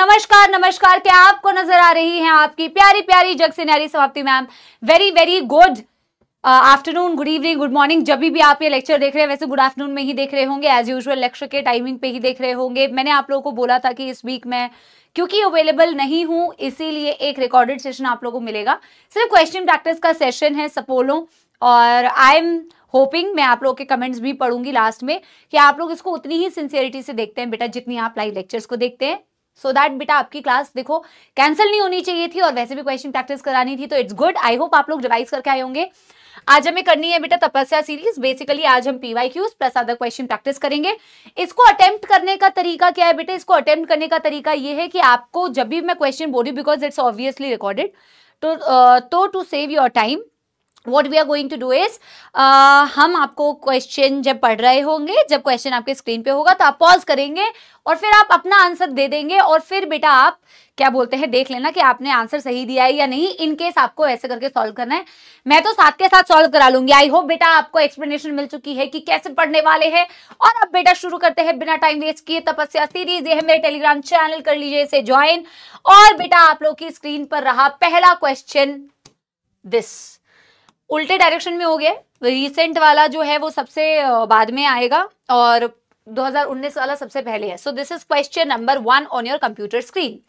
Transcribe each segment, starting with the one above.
नमस्कार नमस्कार, क्या आपको नजर आ रही है आपकी प्यारी प्यारी जग से न्यारी समाप्ति ma'am. Very very good afternoon, good evening, good morning. जब भी आप ये लेक्चर देख रहे हैं वैसे गुड आफ्टरनून में ही देख रहे होंगे, एज यूजुअल लेक्चर के टाइमिंग पे ही देख रहे होंगे। मैंने आप लोगों को बोला था कि इस वीक मैं क्योंकि अवेलेबल नहीं हूं इसीलिए एक रिकॉर्डेड सेशन आप लोगों को मिलेगा। सिर्फ क्वेश्चन प्रैक्टिस का सेशन है सपोलो, और आई एम होपिंग, मैं आप लोगों के कमेंट्स भी पढ़ूंगी लास्ट में, कि आप लोग इसको उतनी ही सिंसियरिटी से देखते हैं बेटा जितनी आप लाइव लेक्चर्स को देखते हैं, सो दैट बेटा आपकी क्लास देखो कैंसिल नहीं होनी चाहिए थी और वैसे भी क्वेश्चन प्रैक्टिस करानी थी, तो इट्स गुड। आई होप आप लोग रिवाइज करके आए होंगे। आज हमें करनी है बेटा तपस्या सीरीज। बेसिकली आज हम PYQs plus other question practice करेंगे। इसको अटेम्प्ट करने का तरीका क्या है बेटा? इसको अटेम्प्ट करने का तरीका ये है कि आपको जब भी मैं क्वेश्चन बोल रही, बिकॉज इट्स ऑब्वियसली रिकॉर्डेड, तो to save your time What we are going to do is, हम आपको क्वेश्चन जब पढ़ रहे होंगे, जब क्वेश्चन आपके स्क्रीन पे होगा तो आप पॉज करेंगे और फिर आप अपना आंसर दे देंगे, और फिर बेटा आप क्या बोलते हैं देख लेना कि आपने आंसर सही दिया है या नहीं। इन केस आपको ऐसे करके सॉल्व करना है, मैं तो साथ के साथ सॉल्व करा लूंगी। आई होप बेटा आपको एक्सप्लेनेशन मिल चुकी है कि कैसे पढ़ने वाले हैं। और अब बेटा शुरू करते हैं बिना टाइम वेस्ट किए तपस्या सीरीज। ये है मेरे टेलीग्राम चैनल, कर लीजिए इसे ज्वाइन। और बेटा आप लोग की स्क्रीन पर रहा पहला क्वेश्चन, दिस उल्टे डायरेक्शन में हो गया। रिसेंट वाला जो है वो सबसे बाद में आएगा और 2019 वाला सबसे पहले है। सो this is question number 1 on your computer screen.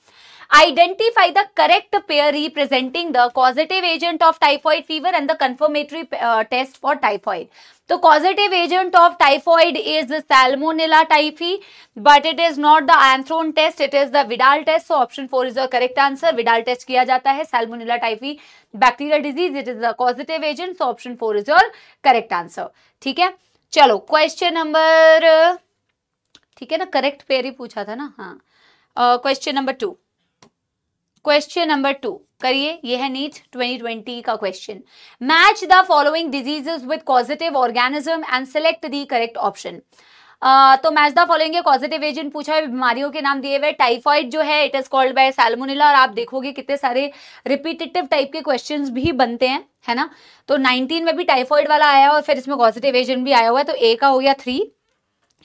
Identify the correct pair representing the causative agent of typhoid fever and the confirmatory test for typhoid. तो causative agent of typhoid is the Salmonella typhi, but it is not the Anthron test, it is the Vidal test. So option 4 is the correct answer. Vidal test किया जाता है Salmonella typhi bacterial disease, it is the causative agent. So option 4 is your correct answer. ठीक है, चलो question number, ठीक है ना, correct pair ही पूछा था ना। हाँ, क्वेश्चन नंबर 2, क्वेश्चन नंबर 2 करिए। ये है नीट 2020 का question. Match the following diseases with causative organism and select the correct option. तो मैच द फॉलोइंग के कॉजेटिव एजेंट पूछा है, बीमारियों के नाम दिए हुए। टाइफाइड जो है it is called by Salmonella, और आप देखोगे कितने सारे रिपीटेटिव टाइप के क्वेश्चंस भी बनते हैं, है ना। तो 19 में भी टाइफाइड वाला आया और फिर इसमें कॉजेटिव एजेंट भी आया हुआ है। तो ए का हो गया 3,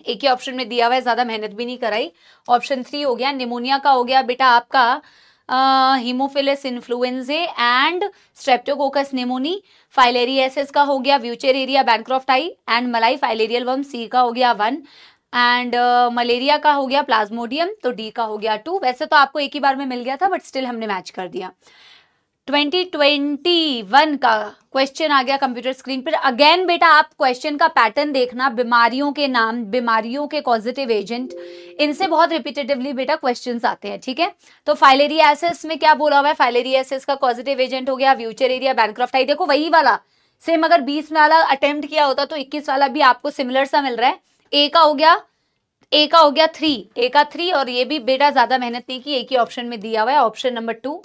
एक ही ऑप्शन में दिया हुआ है, ज्यादा मेहनत भी नहीं कराई। ऑप्शन 3 हो गया। निमोनिया का हो गया बेटा आपका haemophilus influenzae and streptococcus pneumoniae. Filariasis का हो गया wuchereria bancrofti and malayi filarial worm. C का हो गया 1 एंड मलेरिया का हो गया प्लाज्मोडियम। तो डी का हो गया 2। वैसे तो आपको एक ही बार में मिल गया था बट स्टिल हमने मैच कर दिया। 2021 का क्वेश्चन आ गया कंप्यूटर स्क्रीन पर। अगेन बेटा आप क्वेश्चन का पैटर्न देखना, बीमारियों के नाम, बीमारियों के कॉजेटिव एजेंट, इनसे बहुत रिपीटेटिवली बेटा क्वेश्चंस आते हैं, ठीक है। तो फाइलेरियासिस में क्या बोला हुआ है? फाइलेरियासिस का कॉजेटिव एजेंट हो गया व्यूचेरेरिया बैनक्रॉफ्टाई। देखो वही वाला सेम, अगर 20 वाला अटेम्प्ट किया होता तो 21 वाला भी आपको सिमिलर सा मिल रहा है। ए का हो गया 3, ए का 3, और ये भी बेटा ज्यादा मेहनत नहीं की, एक ही ऑप्शन में दिया हुआ है, option number 2।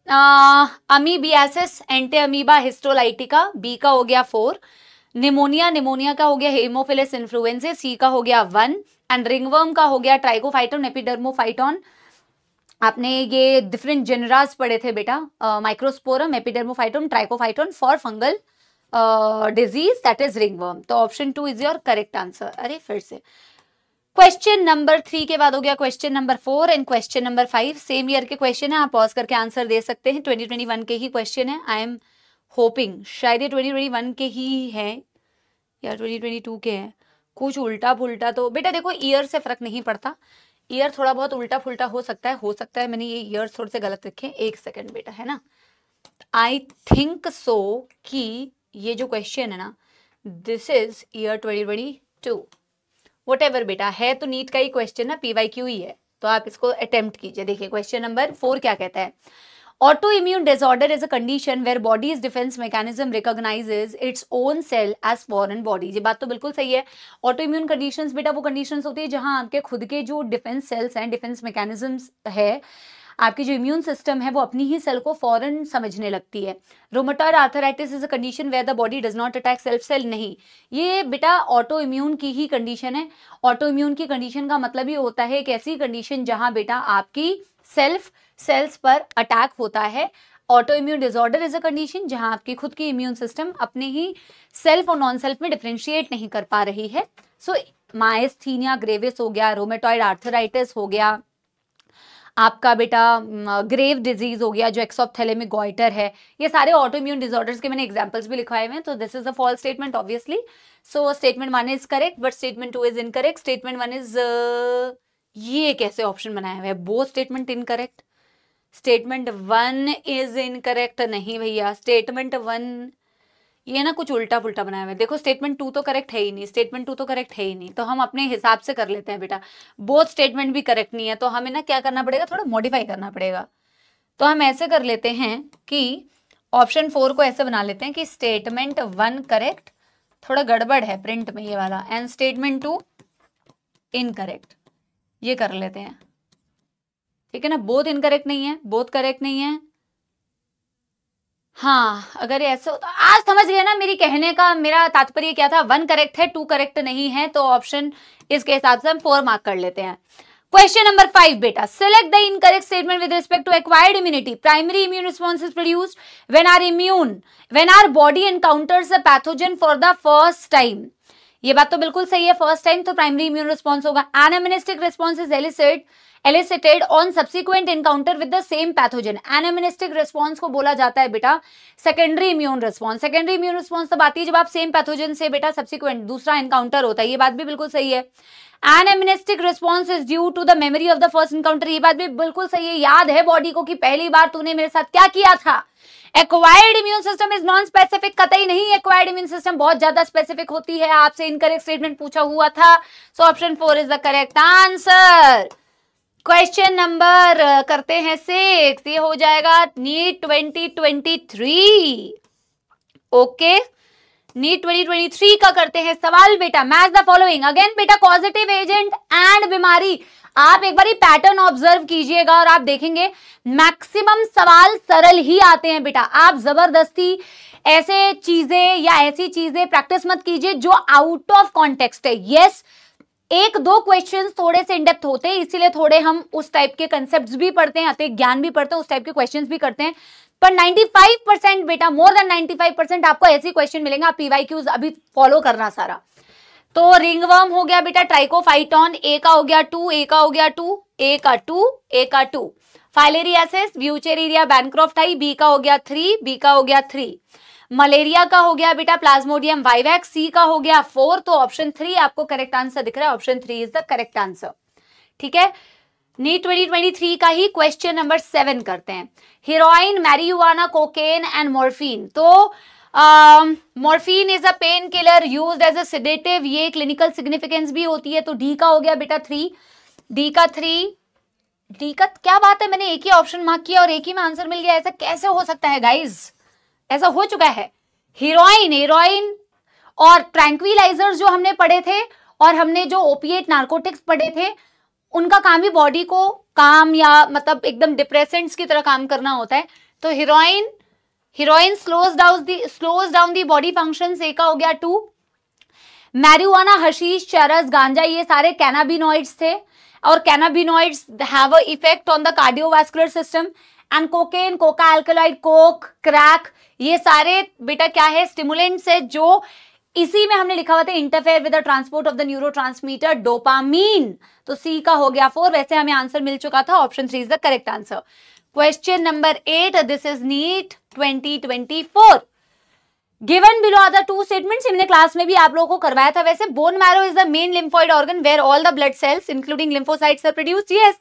Amoebiasis entamoeba histolytica, B का हो गया 4। निमोनिया का हो गया हेमोफिलस इन्फ्लुएंजे, सी का हो गया 1 एंड रिंगवर्म का हो गया ट्राइकोफाइटोन एपिडर्मोफाइटोन। आपने ये डिफरेंट जेनरास पढ़े थे बेटा, microsporum, epidermophyton, trichophyton for fungal disease, that is ringworm. तो option 2 is your correct answer. अरे फिर से क्वेश्चन नंबर 3 के बाद हो गया question number 4 and question number 5। Same year के क्वेश्चन है, आप पॉज करके आंसर दे सकते हैं। 2021 के ही क्वेश्चन है। आई एम होपिंग शायद ये 2021 के ही हैं या 2022 के हैं। कुछ उल्टा पुल्टा तो बेटा देखो ईयर से फर्क नहीं पड़ता, ईयर थोड़ा बहुत उल्टा फुल्टा हो सकता है मैंने ये ईयर थोड़े से गलत रखे। एक सेकंड बेटा, है ना। आई थिंक सो कि ये जो क्वेश्चन है ना, दिस इज ईयर 2022। व्हाटएवर बेटा है, तो नीट का ही क्वेश्चन ना, पीवाईक्यू ही है, तो आप इसको अटेम्प्ट कीजिए। देखिए क्वेश्चन नंबर 4 क्या कहता है। Autoimmune disorder is a condition where body's defence mechanism recognises its own cell as foreign body. ये बात तो बिल्कुल सही है। ऑटो इम्यून कंडीशंस बेटा वो कंडीशंस होती है जहां आपके खुद के जो डिफेंस सेल्स हैं, डिफेंस मैकेनिज्म्स है, आपकी जो इम्यून सिस्टम है वो अपनी ही सेल को फॉरेन समझने लगती है। Rheumatoid arthritis is a condition where the body does not attack self cell. नहीं, ये बेटा ऑटो इम्यून की ही कंडीशन है। ऑटो इम्यून की कंडीशन का मतलब ये होता है एक ऐसी कंडीशन जहां बेटा आपकी सेल्फ सेल्स पर अटैक होता है। Autoimmune disorder is a condition जहां आपकी खुद की इम्यून सिस्टम अपने ही सेल्फ और नॉन सेल्फ में डिफरेंशिएट नहीं कर पा रही है। सो मायस्थीनिया ग्रेविस हो गया, रोमेटॉइड आर्थराइटिस हो गया, आपका बेटा ग्रेव डिजीज हो गया जो एक्सोप्थेलेमिक गॉइटर है, ये सारे ऑटोइम्यून डिसऑर्डर्स के मैंने एग्जांपल्स भी लिखवाए हुए हैं. तो this is a false statement obviously. So statement 1 is correct but statement 2 is incorrect. Statement 1 is ये कैसे ऑप्शन बनाया हुआ है, both statement incorrect. Statement 1 is incorrect नहीं भैया, स्टेटमेंट 1 ये ना कुछ उल्टा पुल्टा बनाया हुआ है. देखो स्टेटमेंट 2 तो करेक्ट है ही नहीं, स्टेटमेंट 2 तो करेक्ट है ही नहीं, तो हम अपने हिसाब से कर लेते हैं बेटा. बोथ स्टेटमेंट भी करेक्ट नहीं है तो हमें ना क्या करना पड़ेगा, थोड़ा मॉडिफाई करना पड़ेगा. तो हम ऐसे कर लेते हैं कि ऑप्शन 4 को ऐसे बना लेते हैं कि स्टेटमेंट 1 करेक्ट, थोड़ा गड़बड़ है प्रिंट में ये वाला, एंड स्टेटमेंट 2 इनकरेक्ट, ये कर लेते हैं. ठीक है ना, बोथ इनकरेक्ट नहीं है, बोथ करेक्ट नहीं है. हाँ, अगर ऐसे होता, आज समझ गए ना मेरी कहने का मेरा तात्पर्य क्या था. 1 करेक्ट है, 2 करेक्ट नहीं है, तो ऑप्शन इसके हिसाब से हम 4 मार्क कर लेते हैं. क्वेश्चन नंबर 5 बेटा, select the incorrect statement with respect to acquired immunity. Primary immune response is produced when our body encounters a pathogen for the first time. ये बात तो बिल्कुल सही है, फर्स्ट टाइम तो प्राइमरी इम्यून रिस्पॉन्स होगा. Anamnestic response is elicited on subsequent encounter with the same pathogen. Anamnestic response को बोला जाता है बेटा secondary immune response. Secondary immune response तब आती है जब आप सेम पैथोजन से बेटा सब्सिक्वेंट दूसरा एनकाउंटर होता है. ये बात भी बिल्कुल सही है. Anamnestic response is due to the memory of the first encounter. ये बात भी बिल्कुल सही है. याद है बॉडी को कि पहली बार तूने मेरे साथ क्या किया था. Acquired immune system is non specific, कतई नहीं. एक्वायर्ड इम्यून सिस्टम बहुत ज्यादा स्पेसिफिक होती है. आपसे इनकरेक्ट स्टेटमेंट पूछा हुआ था. So option 4 is the correct answer. Question number करते हैं 6, ये हो जाएगा नीट 2023. ओके, नीट 2023 का करते हैं सवाल बेटा. Match the following. अगेन बेटा पॉजिटिव एजेंट एंड बीमारी. आप एक बार पैटर्न ऑब्जर्व कीजिएगा और आप देखेंगे मैक्सिमम सवाल सरल ही आते हैं बेटा. आप जबरदस्ती ऐसे चीजें या ऐसी चीजें प्रैक्टिस मत कीजिए जो आउट ऑफ कॉन्टेक्स्ट है. यस, एक दो क्वेश्चंस थोड़े से इनडेप्थ होते हैं, इसीलिए थोड़े हम उस टाइप के कंसेप्ट्स भी पढ़ते हैं, अतिरिक्त ज्ञान भी पढ़ते हैं, उस टाइप के क्वेश्चंस भी करते हैं. पर 95% बेटा, मोर देन 95% आपको ऐसे क्वेश्चन मिलेंगे. आप पीवाईक्यूज अभी फॉलो करना सारा. तो रिंगवर्म हो गया बेटा, ट्राइकोफाइटॉन, ए का हो गया 2, ए का हो गया 2, ए का 2, ए का 2. फाइलेरियासिस, ब्यूचेरिया, बैनक्रॉफ्टाई, बी का हो गया 3, बी का हो गया 3. मलेरिया का हो गया बेटा प्लाज्मोडियम वाइवैक्स, सी का हो गया 4. तो ऑप्शन 3 आपको करेक्ट आंसर दिख रहा है. Option 3 is the correct answer. ठीक है, नीट 2023 का ही क्वेश्चन नंबर 7 करते हैं. Heroin, marijuana, cocaine and morphine. तो morphine is a pain killer used as a sedative. ये क्लिनिकल सिग्निफिकेंस भी होती है. तो डी का हो गया बेटा 3, डी का 3, डी का क्या बात है, मैंने एक ही ऑप्शन मार्क किया और एक ही में आंसर मिल गया. ऐसा कैसे हो सकता है गाइज, ऐसा हो चुका है. हीरोइन और ट्रैंक्विलाइजर्स जो हमने पढ़े थे और हमने जो ओपिएट नार्कोटिक्स पढ़े थे, उनका काम ही बॉडी को काम या मतलब एकदम डिप्रेसेंट्स की तरह काम करना होता है. तो heroin slows down the body functions, A का हो गया 2. मैरिजुआना, हशीश, चरस, गांजा, ये सारे कैनाबिनॉइड्स थे और cannabinoids have a effect on the cardiovascular system. And cocaine, Coca alkaloid, Coke, crack, ये सारे बेटा क्या है, स्टिमुलेंट्स है जो इसी में हमने लिखा हुआ था interfere with the transport of the neurotransmitter dopamine. तो सी का हो गया 4. वैसे हमें आंसर मिल चुका था. Option 3 is the correct answer. Question number 8, this is NEET 2024. Given below are the 2 statements. हमने क्लास में भी आप लोगों को करवाया था. वैसे bone marrow is the main lymphoid organ where all the blood cells including lymphocytes are produced. Yes,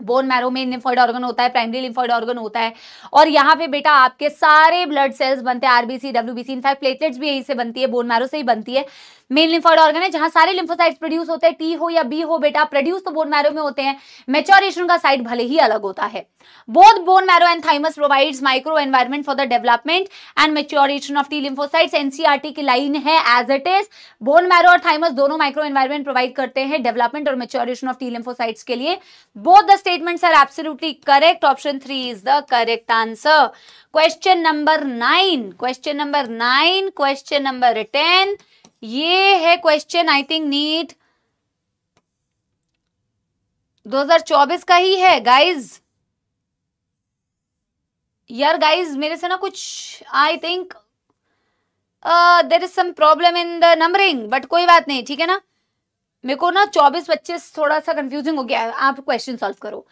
bone marrow में लिम्फोइड ऑर्गन होता है, प्राइमरी लिम्फोइड ऑर्गन होता है और यहाँ पे बेटा आपके सारे ब्लड सेल्स बनते हैं, आरबीसी, डब्ल्यूबीसी, इनफैक्ट प्लेटलेट्स भी यहीं से बनती है, बोन मैरो से ही बनती है. मेन लिम्फोइड ऑर्गन है जहां सारे लिम्फोसाइट्स प्रोड्यूस होते हैं. टी हो या बी हो बेटा, प्रोड्यूस तो बोन मैरो में होते हैं. मैच्योरेशन का साइट भले ही अलग होता है. Both bone marrow and thymus provides micro environment for the development and maturation of T lymphocytes. NCERT की लाइन है as it is. Bone marrow और थाइमस दोनों माइक्रो एनवायरनमेंट प्रोवाइड करते हैं डेवलपमेंट और मैच्योरेशन ऑफ टी लिम्फोसाइट्स के लिए. Both the statements are absolutely correct. Option 3 is the correct answer. Question number 9, question number 9, question number 10. ये है question I think NEET 2024 का ही है गाइज. यार गाइज मेरे से ना कुछ I think there is some problem in the numbering, but कोई बात नहीं. ठीक है ना, मेरे को ना 24-25 थोड़ा सा कंफ्यूजिंग हो गया है. आप क्वेश्चन सॉल्व करो.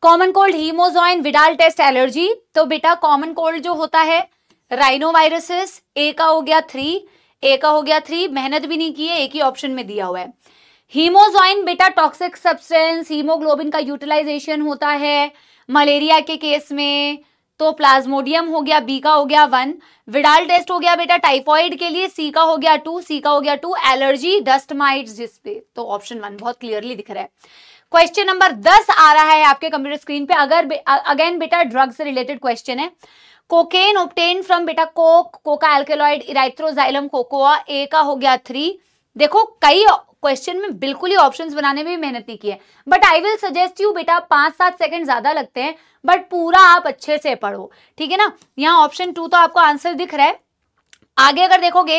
Common cold haemozoin widal test allergy, तो बेटा कॉमन कोल्ड जो होता है राइनोवायरसेस, ए का हो गया 3, ए का हो गया 3, मेहनत भी नहीं की है, एक ही ऑप्शन में दिया हुआ है। हीमोजॉइन बेटा टॉक्सिक सब्सटेंस, हीमोग्लोबिन का यूटिलाइजेशन होता है मलेरिया के केस में, तो प्लाज्मोडियम हो गया, बी का हो गया 1, विडाल टेस्ट हो गया बेटा टाइफॉइड के लिए, सी का हो गया 2, सी का हो गया 2, एलर्जी डस्ट माइट्स जिसपे, तो ऑप्शन 1 बहुत क्लियरली दिख रहा है। क्वेश्चन नंबर 10 आ रहा है आपके कंप्यूटर स्क्रीन पे। अगेन बेटा ड्रग से रिलेटेड क्वेश्चन है। कोकेन ऑब्टेन फ्रॉम बेटा कोक, कोका एल्केलॉइड, इराइथ्रोजाइलम कोकोआ, ए का हो गया 3। देखो कई क्वेश्चन में बिल्कुल ही ऑप्शंस बनाने में भी मेहनत नहीं की है, but I will suggest you बेटा 5-7 सेकंड ज्यादा लगते हैं, बट पूरा आप अच्छे से पढ़ो, ठीक है ना। यहाँ ऑप्शन 2 तो आपको आंसर दिख रहा है। आगे अगर देखोगे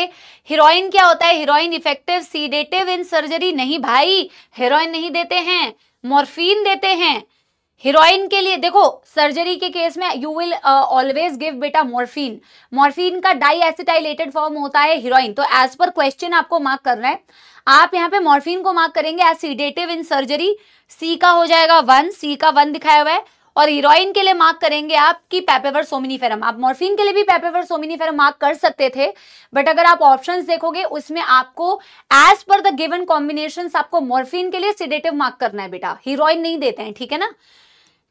हीरोइन क्या होता है, heroine effective sedative in surgery, नहीं भाई हीरोइन नहीं देते हैं, मॉर्फिन देते हैं हीरोइन के लिए। देखो सर्जरी के केस में यू विल ऑलवेज गिव बेटा मॉर्फिन, मॉर्फिन का डाई एसिटाइलेटेड फॉर्म होता है हीरोइन, तो एज पर क्वेश्चन आपको मार्क करना है। आप यहाँ पे मॉर्फिन को मार्क करेंगे एज सीडेटिव इन सर्जरी, सी का हो जाएगा 1, सी का 1 दिखाया हुआ है, और हीरोइन के लिए मार्क करेंगे आपकी पेपेवर सोमिनिफेरम। आप मॉर्फिन के लिए भी पेपेवर सोमिनिफेरम मार्क कर सकते थे, बट अगर आप ऑप्शंस देखोगे उसमें आपको as per the given combinations आपको मॉर्फिन के लिए सीडेटिव मार्क करना है बेटा, हीरोइन नहीं देते हैं, ठीक है ना।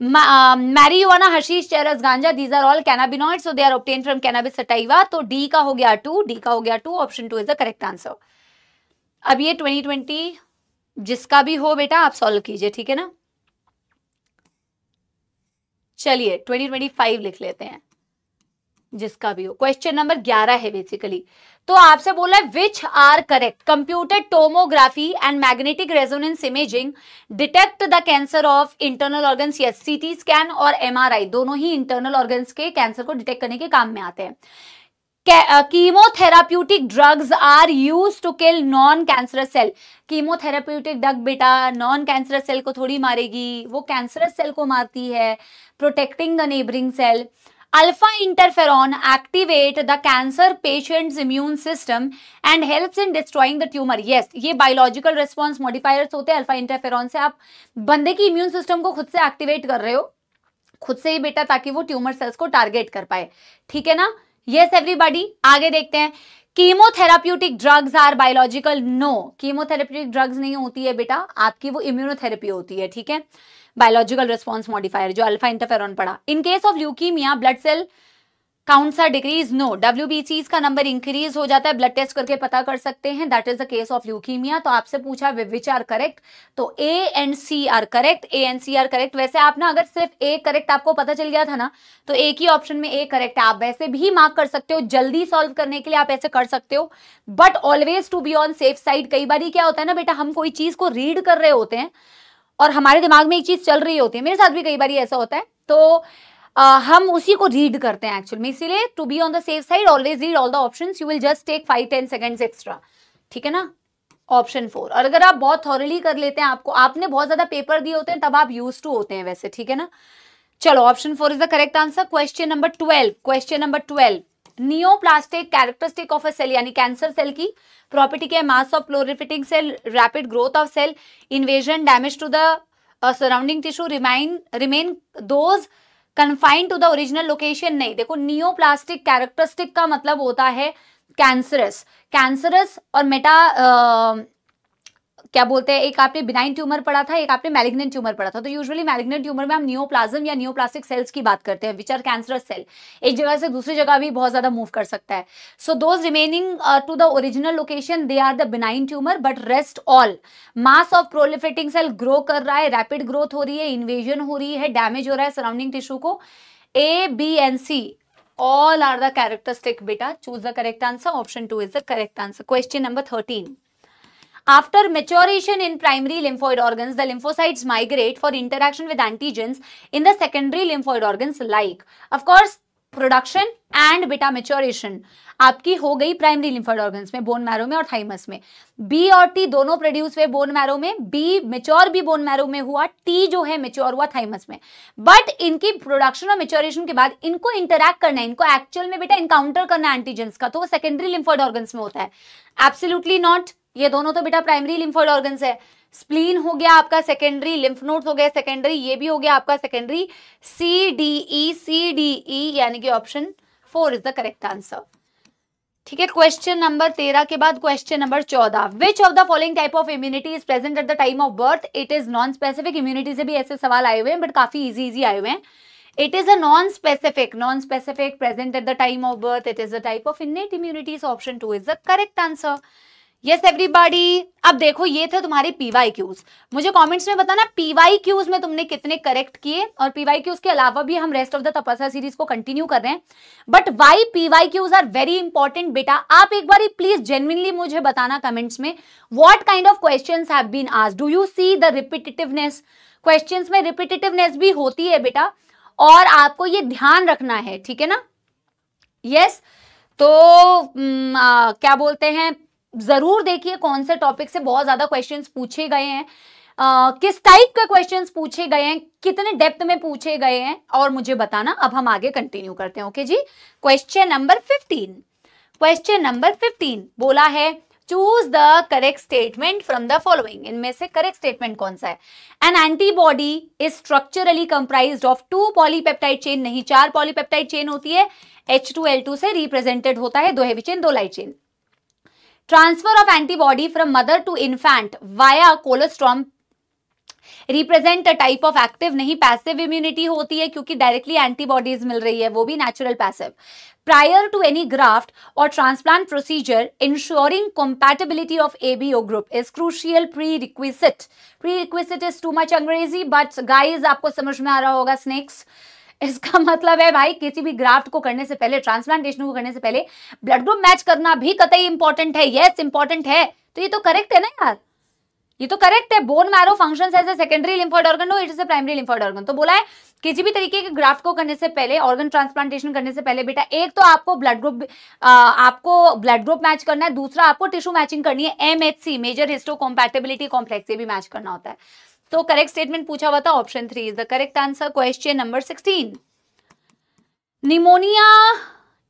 marijuana, hashish, चरस, गांजा, these are all cannabinoids, so they are obtained from cannabis sativa, तो डी का हो गया 2, डी का हो गया 2, option 2 is the correct answer. अब ये 2020 जिसका भी हो बेटा आप सॉल्व कीजिए, ठीक है ना। चलिए 2025 लिख लेते हैं, जिसका भी हो। क्वेश्चन नंबर 11 है बेसिकली, तो आपसे बोला है which are correct, computer tomography and magnetic resonance imaging detect the cancer of internal organs. Yes, CT scan और एमआरआई दोनों ही इंटरनल ऑर्गन्स के कैंसर को डिटेक्ट करने के काम में आते हैं। Chemotherapeutic drugs are use to kill non cancerous cell. Chemotherapeutic drug बेटा नॉन कैंसरस सेल को थोड़ी मारेगी, वो कैंसरस सेल को मारती है, protecting the neighbouring cell. Alpha interferon activate the cancer patient's immune system and helps in destroying the tumor. Yes, ये biological response modifiers होते हैं अल्फा इंटरफेरॉन से। आप बंदे की इम्यून सिस्टम को खुद से एक्टिवेट कर रहे हो, खुद से ही बेटा, ताकि वो ट्यूमर सेल्स को टारगेट कर पाए, ठीक है ना। यस एवरीबॉडी, आगे देखते हैं। Chemotherapeutic drugs are biological, no chemotherapeutic drugs नहीं होती है बेटा, आपकी वो इम्यूनोथेरेपी होती है, ठीक है। बायोलॉजिकल रिस्पॉन्स मॉडिफायर जो अल्फा इंटरफेरॉन पढ़ा। In case of leukaemia blood cell counts are decrease, no WBCs का नंबर इंक्रीज हो जाता है, ब्लड टेस्ट करके पता कर सकते हैं, that is the case of leukaemia. तो आपसे पूछा विच आर करेक्ट, तो A and C are correct, A and C are correct. वैसे आप ना अगर सिर्फ ए करेक्ट आपको पता चल गया था ना, तो एक ही ऑप्शन में ए करेक्ट है, आप वैसे भी मार्क कर सकते हो, जल्दी सॉल्व करने के लिए आप ऐसे कर सकते हो, but always to be on safe side. कई बार क्या होता है ना बेटा, हम कोई चीज को रीड कर रहे होते हैं और हमारे दिमाग में एक चीज चल रही होती है, मेरे साथ भी कई बार ऐसा होता है, तो हम उसी को रीड करते हैं एक्चुअल में। इसीलिए to be on the safe side always read all the options, you will just take 5-10 seconds extra, ठीक है ना। ऑप्शन 4, और अगर आप बहुत थॉरली कर लेते हैं, आपने बहुत ज्यादा पेपर दिए होते हैं, तब आप यूज टू होते हैं वैसे, ठीक है ना। चलो option 4 is the correct answer. Question number 12, neoplastic characteristic of a cell, यानी कैंसर सेल की प्रॉपर्टी क्या है, mass of proliferating cell, rapid growth of cell, invasion, damage to the surrounding tissue, remain those confined to the original location. नहीं, देखो neoplastic characteristic का मतलब होता है कैंसरस और मेटा क्या बोलते हैं, एक आपने बिनाइन ट्यूमर पढ़ा था, एक आपने मैलिग्नेंट ट्यूमर पढ़ा था। तो यूजुअली मैलिग्नेंट ट्यूमर में हम नियोप्लाज्म या नियोप्लास्टिक सेल्स की बात करते हैं, विच आर कैंसरस सेल, एक जगह से दूसरी जगह भी बहुत ज्यादा मूव कर सकता है। So those remaining to the original location they are the benign tumour, but rest all mass of proliferating cell grow कर रहा है, रैपिड ग्रोथ हो रही है, इन्वेजन हो रही है, डैमेज हो रहा है सराउंडिंग टिश्यू को। A, B and C all are the characteristic beta. Choose the correct answer. Option 2 is the correct answer. Question number 13. After maturation in primary lymphoid organs, the lymphocytes migrate for interaction with antigens in the secondary lymphoid organs like, of course, production and बेटा maturation आपकी हो गई primary lymphoid organs में, bone marrow में और thymus में। B और T दोनों प्रोड्यूस हुए बोन मैरो में, बी मेच्योर भी बोन मैरो में हुआ, टी जो है मेच्योर हुआ थाइमस में। बट इनकी प्रोडक्शन और मेच्योरेशन के बाद इनको इंटरैक्ट करना है, इनको एक्चुअल में बेटा इनकाउंटर करना है एंटीजेंस का, तो वो सेकेंडरी लिम्फोइड ऑर्गन्स में होता है। एब्सोल्युटली नॉट, ये दोनों तो बेटा प्राइमरी लिम्फोइड ऑर्गन्स है। स्प्लीन हो गया आपका सेकेंडरी, लिम्फ नोड्स हो गया सेकेंडरी, ये भी हो गया आपका सेकेंडरी, CDE यानी कि option 4 is the correct answer. ठीक है, क्वेश्चन नंबर 13 के बाद question number 14, which of the following type of immunity is present at the time of birth? It is non specific. Immunity से भी ऐसे सवाल आए हुए हैं बट काफी इजी आए हुए हैं। It is a non-specific present at the time of birth. It is a type of innate immunity. So option 2 is the correct answer. Yes everybody. अब देखो ये थे तुम्हारे PYQs। मुझे कमेंट्स में बताना PYQs में तुमने कितने करेक्ट किए, और PYQs के अलावा भी हम rest of the Tapasya series को कंटिन्यू कर रहे हैं। But why PYQs are very important बेटा, आप एक बार प्लीज जेन्युइनली मुझे बताना कमेंट्स में, what kind of questions have been asked. Do you see the repetitiveness? Questions में रिपीटेटिवनेस भी होती है बेटा, और आपको ये ध्यान रखना है, ठीक है ना। यस, तो क्या बोलते हैं, जरूर देखिए कौन से टॉपिक से बहुत ज्यादा क्वेश्चंस पूछे गए हैं, किस टाइप के क्वेश्चंस पूछे गए हैं, कितने डेप्थ में पूछे गए हैं, और मुझे बताना। अब हम आगे कंटिन्यू करते हैं। ओके जी, क्वेश्चन नंबर 15 बोला है choose the correct statement from the following. इनमें से करेक्ट स्टेटमेंट कौन सा है? N antibody is structurally comprised of 2 polypeptide chain, नहीं 4 पॉलीपेप्टाइड चेन होती है, H2L2 से रिप्रेजेंटेड होता है, 2 heavy chain 2 light chain. Transfer of antibody from mother to infant via colostrum represent a type of active, नहीं पैसिव इम्यूनिटी होती है क्योंकि डायरेक्टली एंटीबॉडीज मिल रही है, वो भी natural passive. Prior to any graft or transplant procedure, ensuring compatibility of ABO group is crucial prerequisite. Prerequisite is too much अंग्रेजी, but guys आपको समझ में आ रहा होगा स्नेक्स। इसका मतलब है भाई किसी भी ग्राफ्ट को करने से पहले, ट्रांसप्लांटेशन को करने से पहले ब्लड ग्रुप मैच करना भी कतई इंपॉर्टेंट है। यस इंपॉर्टेंट है, तो ये तो करेक्ट है ना यार, ये तो करेक्ट है। Bone marrow functions as a secondary lymphoid organ, no it is a primary lymphoid organ. तो बोला है किसी भी तरीके के ग्राफ्ट को करने से पहले, ऑर्गन ट्रांसप्लांटेशन करने से पहले बेटा, एक तो आपको ब्लड ग्रुप मैच करना है, दूसरा आपको टिश्यू मैचिंग करनी है, MHC major histocompatibility complex से भी मैच करना होता है। तो करेक्ट स्टेटमेंट पूछा हुआ था, option 3 is the correct answer. Question number 16, pneumonia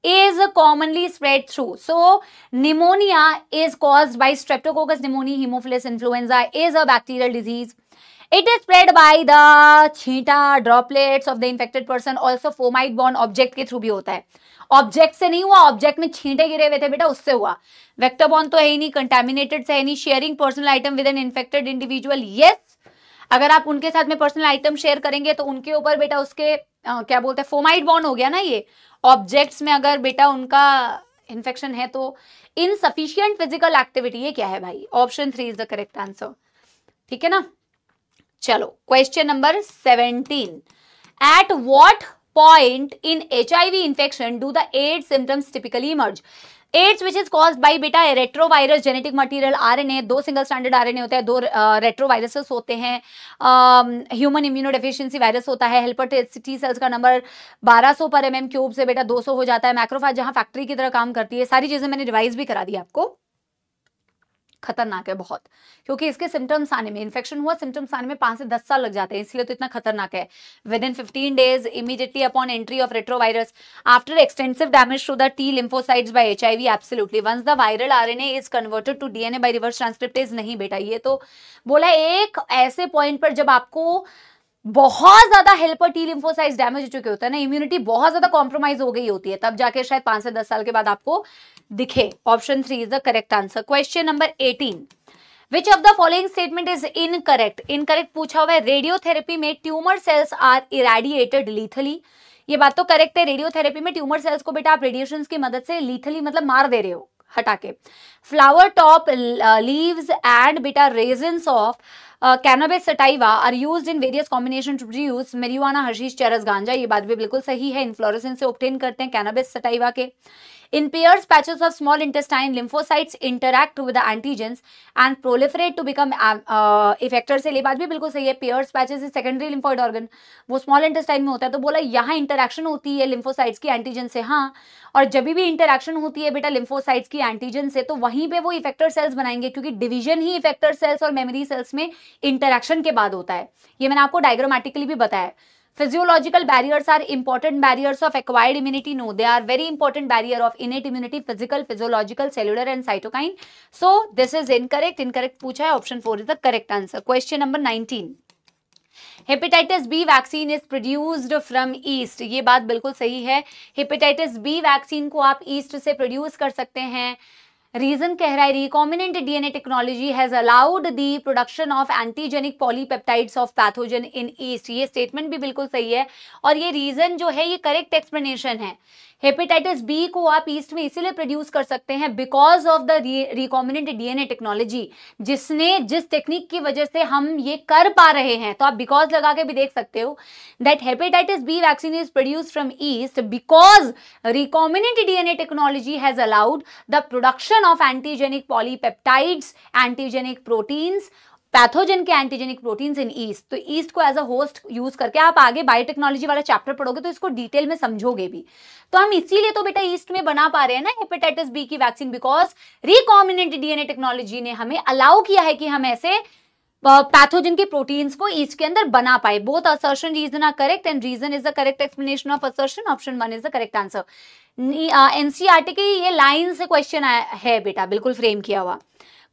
is commonly spread through. So pneumonia is caused by Streptococcus pneumoniae, Haemophilus influenza is a bacterial disease. It is spread by the छींटा droplets of the infected person, also fomite borne object के through भी होता है। Object से नहीं हुआ, object में छींटे गिरे हुए थे बेटा, उससे हुआ। वेक्टर बॉर्न तो है ही नहीं, कंटेमिनेटेड से है नहीं, sharing personal item with N infected individual, yes. अगर आप उनके साथ में पर्सनल आइटम शेयर करेंगे तो उनके ऊपर बेटा उसके क्या बोलते हैं, फोमाइट बॉर्न हो गया ना। ये ऑब्जेक्ट्स में अगर बेटा उनका इन्फेक्शन है तो इनसफिशिएंट फिजिकल एक्टिविटी, ये क्या है भाई? Option 3 is the correct answer, ठीक है ना। चलो question number 17, at what point in HIV infection do the AIDS symptoms typically emerge? AIDS which is caused by बेटा retrovirus genetic material RNA, 2 single standard RNA होते हैं, 2 retroviruses होते हैं, human immunodeficiency virus होता है, हेल्पर टी सेल्स का number 1200 पर mm³ से बेटा 200 हो जाता है, मैक्रोफेज जहां फैक्ट्री की तरह काम करती है। सारी चीजें मैंने रिवाइज भी करा दी आपको। खतरनाक है बहुत, क्योंकि इसके सिम्टम्स आने में, इन्फेक्शन हुआ सिम्टम्स आने में 5 से 10 साल लग जाते हैं, इसलिए तो इतना खतरनाक है। Within 15 days immediately upon entry of retrovirus after extensive damage to the T lymphocytes by HIV, absolutely once the viral RNA is converted to DNA by reverse transcriptase. नहीं बेटा, ये तो बोला एक ऐसे पॉइंट पर जब आपको बहुत ज्यादा हेल्पर T lymphocytes डैमेज हो चुके होते हैं ना, इम्यूनिटी बहुत ज्यादा कॉम्प्रोमाइज हो गई होती है, तब जाके शायद 5 से 10 साल के बाद आपको दिखे। Option 3 is the correct answer. Question number 18, which of the following statement is incorrect? Incorrect पूछा हुआ है, रेडियोथेरेपी में tumour cells are irradiated lethally. ये बात तो करेक्ट है, रेडियोथेरेपी में ट्यूमर सेल्स को बेटा आप रेडिएशन की मदद से लीथली मतलब मार दे रहे हो, हटा के। फ्लावर टॉप लीव्स एंड बेटा resins of cannabis sativa are used in various combination to produce marijuana, hashish, चरस, गांजा। ये बात भी बिल्कुल सही है, इन्फ्लोरेसेंस से ऑब्टेन करते हैं cannabis sativa के। In pairs, patches of small intestine lymphocytes interact with the antigens and proliferate to become effectors। ये बात भी बिल्कुल सही है, pairs patches is secondary lymphoid organ, वो small intestine में होता है। तो बोला यहाँ इंटरेक्शन होती है lymphocytes की एंटीजन से, हाँ, और जब भी इंटरेक्शन होती है बेटा lymphocytes की एंटीजन से, तो वहीं पे वो इफेक्टर सेल्स बनाएंगे, क्योंकि डिवीजन ही इफेक्टर सेल्स और मेमोरी सेल्स में इंटरेक्शन के बाद होता है। ये मैंने आपको डायग्रामेटिकली भी बताया। Physiological barriers are important barriers of acquired immunity. No, they are very important barrier of innate immunity, physical, physiological, cellular and cytokine. So this is incorrect. Incorrect पूछा है, option 4 is the correct answer. Question number 19. Hepatitis B vaccine is produced from yeast. ये बात बिल्कुल सही है. Hepatitis B vaccine को आप east से प्रोड्यूस कर सकते हैं. रीजन कह रहा है recombinant DNA technology has allowed the production of antigenic polypeptides of pathogen in east. ये स्टेटमेंट भी बिल्कुल सही है और ये रीजन जो है ये करेक्ट एक्सप्लेनेशन है. हेपेटाइटिस बी को आप ईस्ट में इसीलिए प्रोड्यूस कर सकते हैं because of the recombinant DNA technology, जिस टेक्निक की वजह से हम ये कर पा रहे हैं. तो आप बिकॉज लगा के भी देख सकते हो that hepatitis B vaccine is produce from yeast because recombinant DNA technology has allowed the production of antigenic polypeptides, antigenic proteins, pathogen के एंटीजेनिक प्रोटीन्स इन ईस्ट. तो ईस्ट को एज अ होस्ट यूज करके आप आगे biotechnology वाला chapter पढ़ोगे तो इसको डिटेल में समझोगे भी. तो हम इसीलिए तो बेटा ईस्ट में बना पा रहे हैं ना हेपेटाइटिस बी की vaccine, because recombinant DNA technology ने हमें अलाउ किया है कि हम ऐसे पैथोजन के प्रोटीन्स को ईस्ट के अंदर बना पाए. Both assertion reason are correct and reason is the correct explanation of assertion. Option 1 is the correct answer. NCERT की ये लाइन से क्वेश्चन है बेटा, बिल्कुल फ्रेम किया हुआ.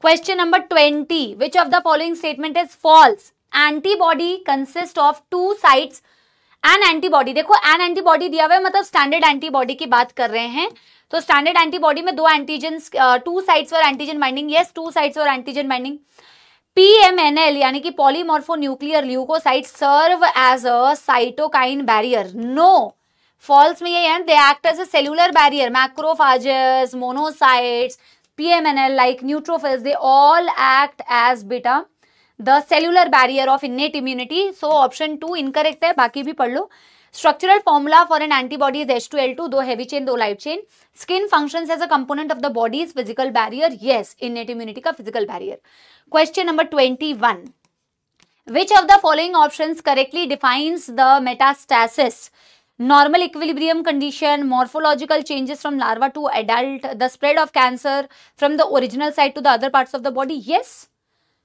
Question number 20. Which of the following statement is false? Antibody consist of two sites. An antibody, देखो an antibody दिया हुआ है मतलब स्टैंडर्ड एंटीबॉडी की बात कर रहे हैं. तो स्टैंडर्ड एंटीबॉडी में दो antigen, two sites for antigen binding. Yes, two sites for antigen binding. PMNL यानी कि polymorphonuclear leucocyte serve as a cytokine barrier. No, false में ये है, they act as a cellular barrier. Macrophages, monocytes, PMNL like neutrophils, they all act as beta the cellular barrier of innate immunity. So option 2 incorrect है, बाकी भी पढ़ लो. Structural formula for an antibody is H2L2, दो heavy chain, दो light chain. Skin functions as a component of the body's physical barrier. Yes, innate immunity का physical barrier. Question number 21. Which of the following options correctly defines the metastasis? Normal equilibrium condition, morphological changes from larva to adult, the spread of cancer from the original site to the other parts of the body. Yes,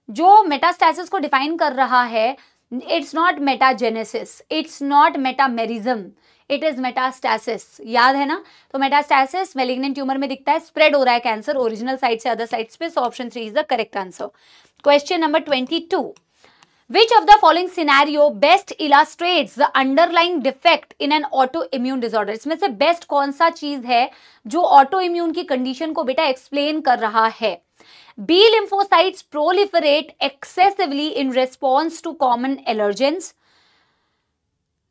जो metastasis को define कर रहा है, it's not metagenesis, it's not metamerism, it is metastasis. याद है ना? तो metastasis malignant tumor में दिखता है, spread हो रहा है कैंसर ओरिजिनल साइट से अदर साइट्स पे. So option 3 is the correct answer. Question number 22. Which of the following scenario best illustrates the underlying defect in an autoimmune disorder? इसमें से बेस्ट कौन सा चीज है जो ऑटोइम्यून की कंडीशन को बेटा एक्सप्लेन कर रहा है? B lymphocytes proliferate excessively in response to common allergens.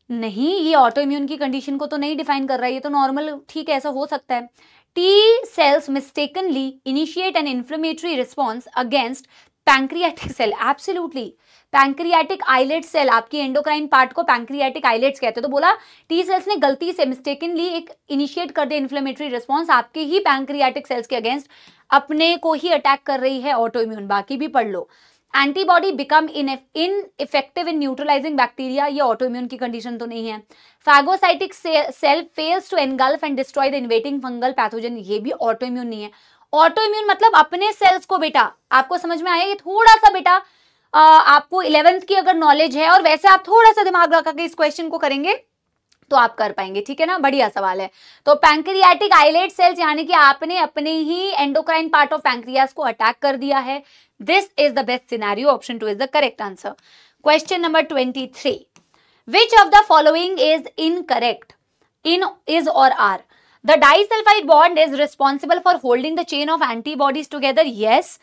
नहीं, ये ऑटोइम्यून की कंडीशन को तो नहीं डिफाइन कर रहा है, ये तो नॉर्मल, ठीक है, ऐसा हो सकता है. T cells mistakenly initiate an inflammatory response against pancreatic cell. Absolutely, pancreatic islet cell, आपकी एंडोक्राइन पार्ट को पैंक्रियाटिक आइलेट्स कहते हैं. तो बोला टी सेल्स ने गलती से मिस्टेकनली एक इनिशिएट कर दे इन्फ्लेमेटरी रिस्पॉन्स आपके ही पैंक्रियाटिक सेल्स के अगेंस्ट, अपने को ही अटैक कर रही है ऑटोइम्यून. बाकी भी पढ़ लो. Antibody become ineffective in neutralizing bacteria, ये ऑटोइम्यून की कंडीशन तो नहीं है. Phagocytic cell fails to engulf and destroy the invading fungal pathogen, ये भी ऑटोइम्यून नहीं है. ऑटोइम्यून मतलब अपने सेल्स को, बेटा आपको समझ में आया? ये थोड़ा सा बेटा आपको 11th की अगर नॉलेज है और वैसे आप थोड़ा सा दिमाग लगा के इस क्वेश्चन को करेंगे तो आप कर पाएंगे, ठीक है ना? बढ़िया सवाल है. तो पैंक्रियाटिक आइलेट सेल्स यानी कि आपने अपने ही एंडोक्राइन पार्ट ऑफ पैंक्रियास को अटैक कर दिया है. This is the best scenario. Option 2 is the correct answer. Question number 23. Which of the following is incorrect in is or are? The disulfide bond is responsible for holding the chain of antibodies together. Yes,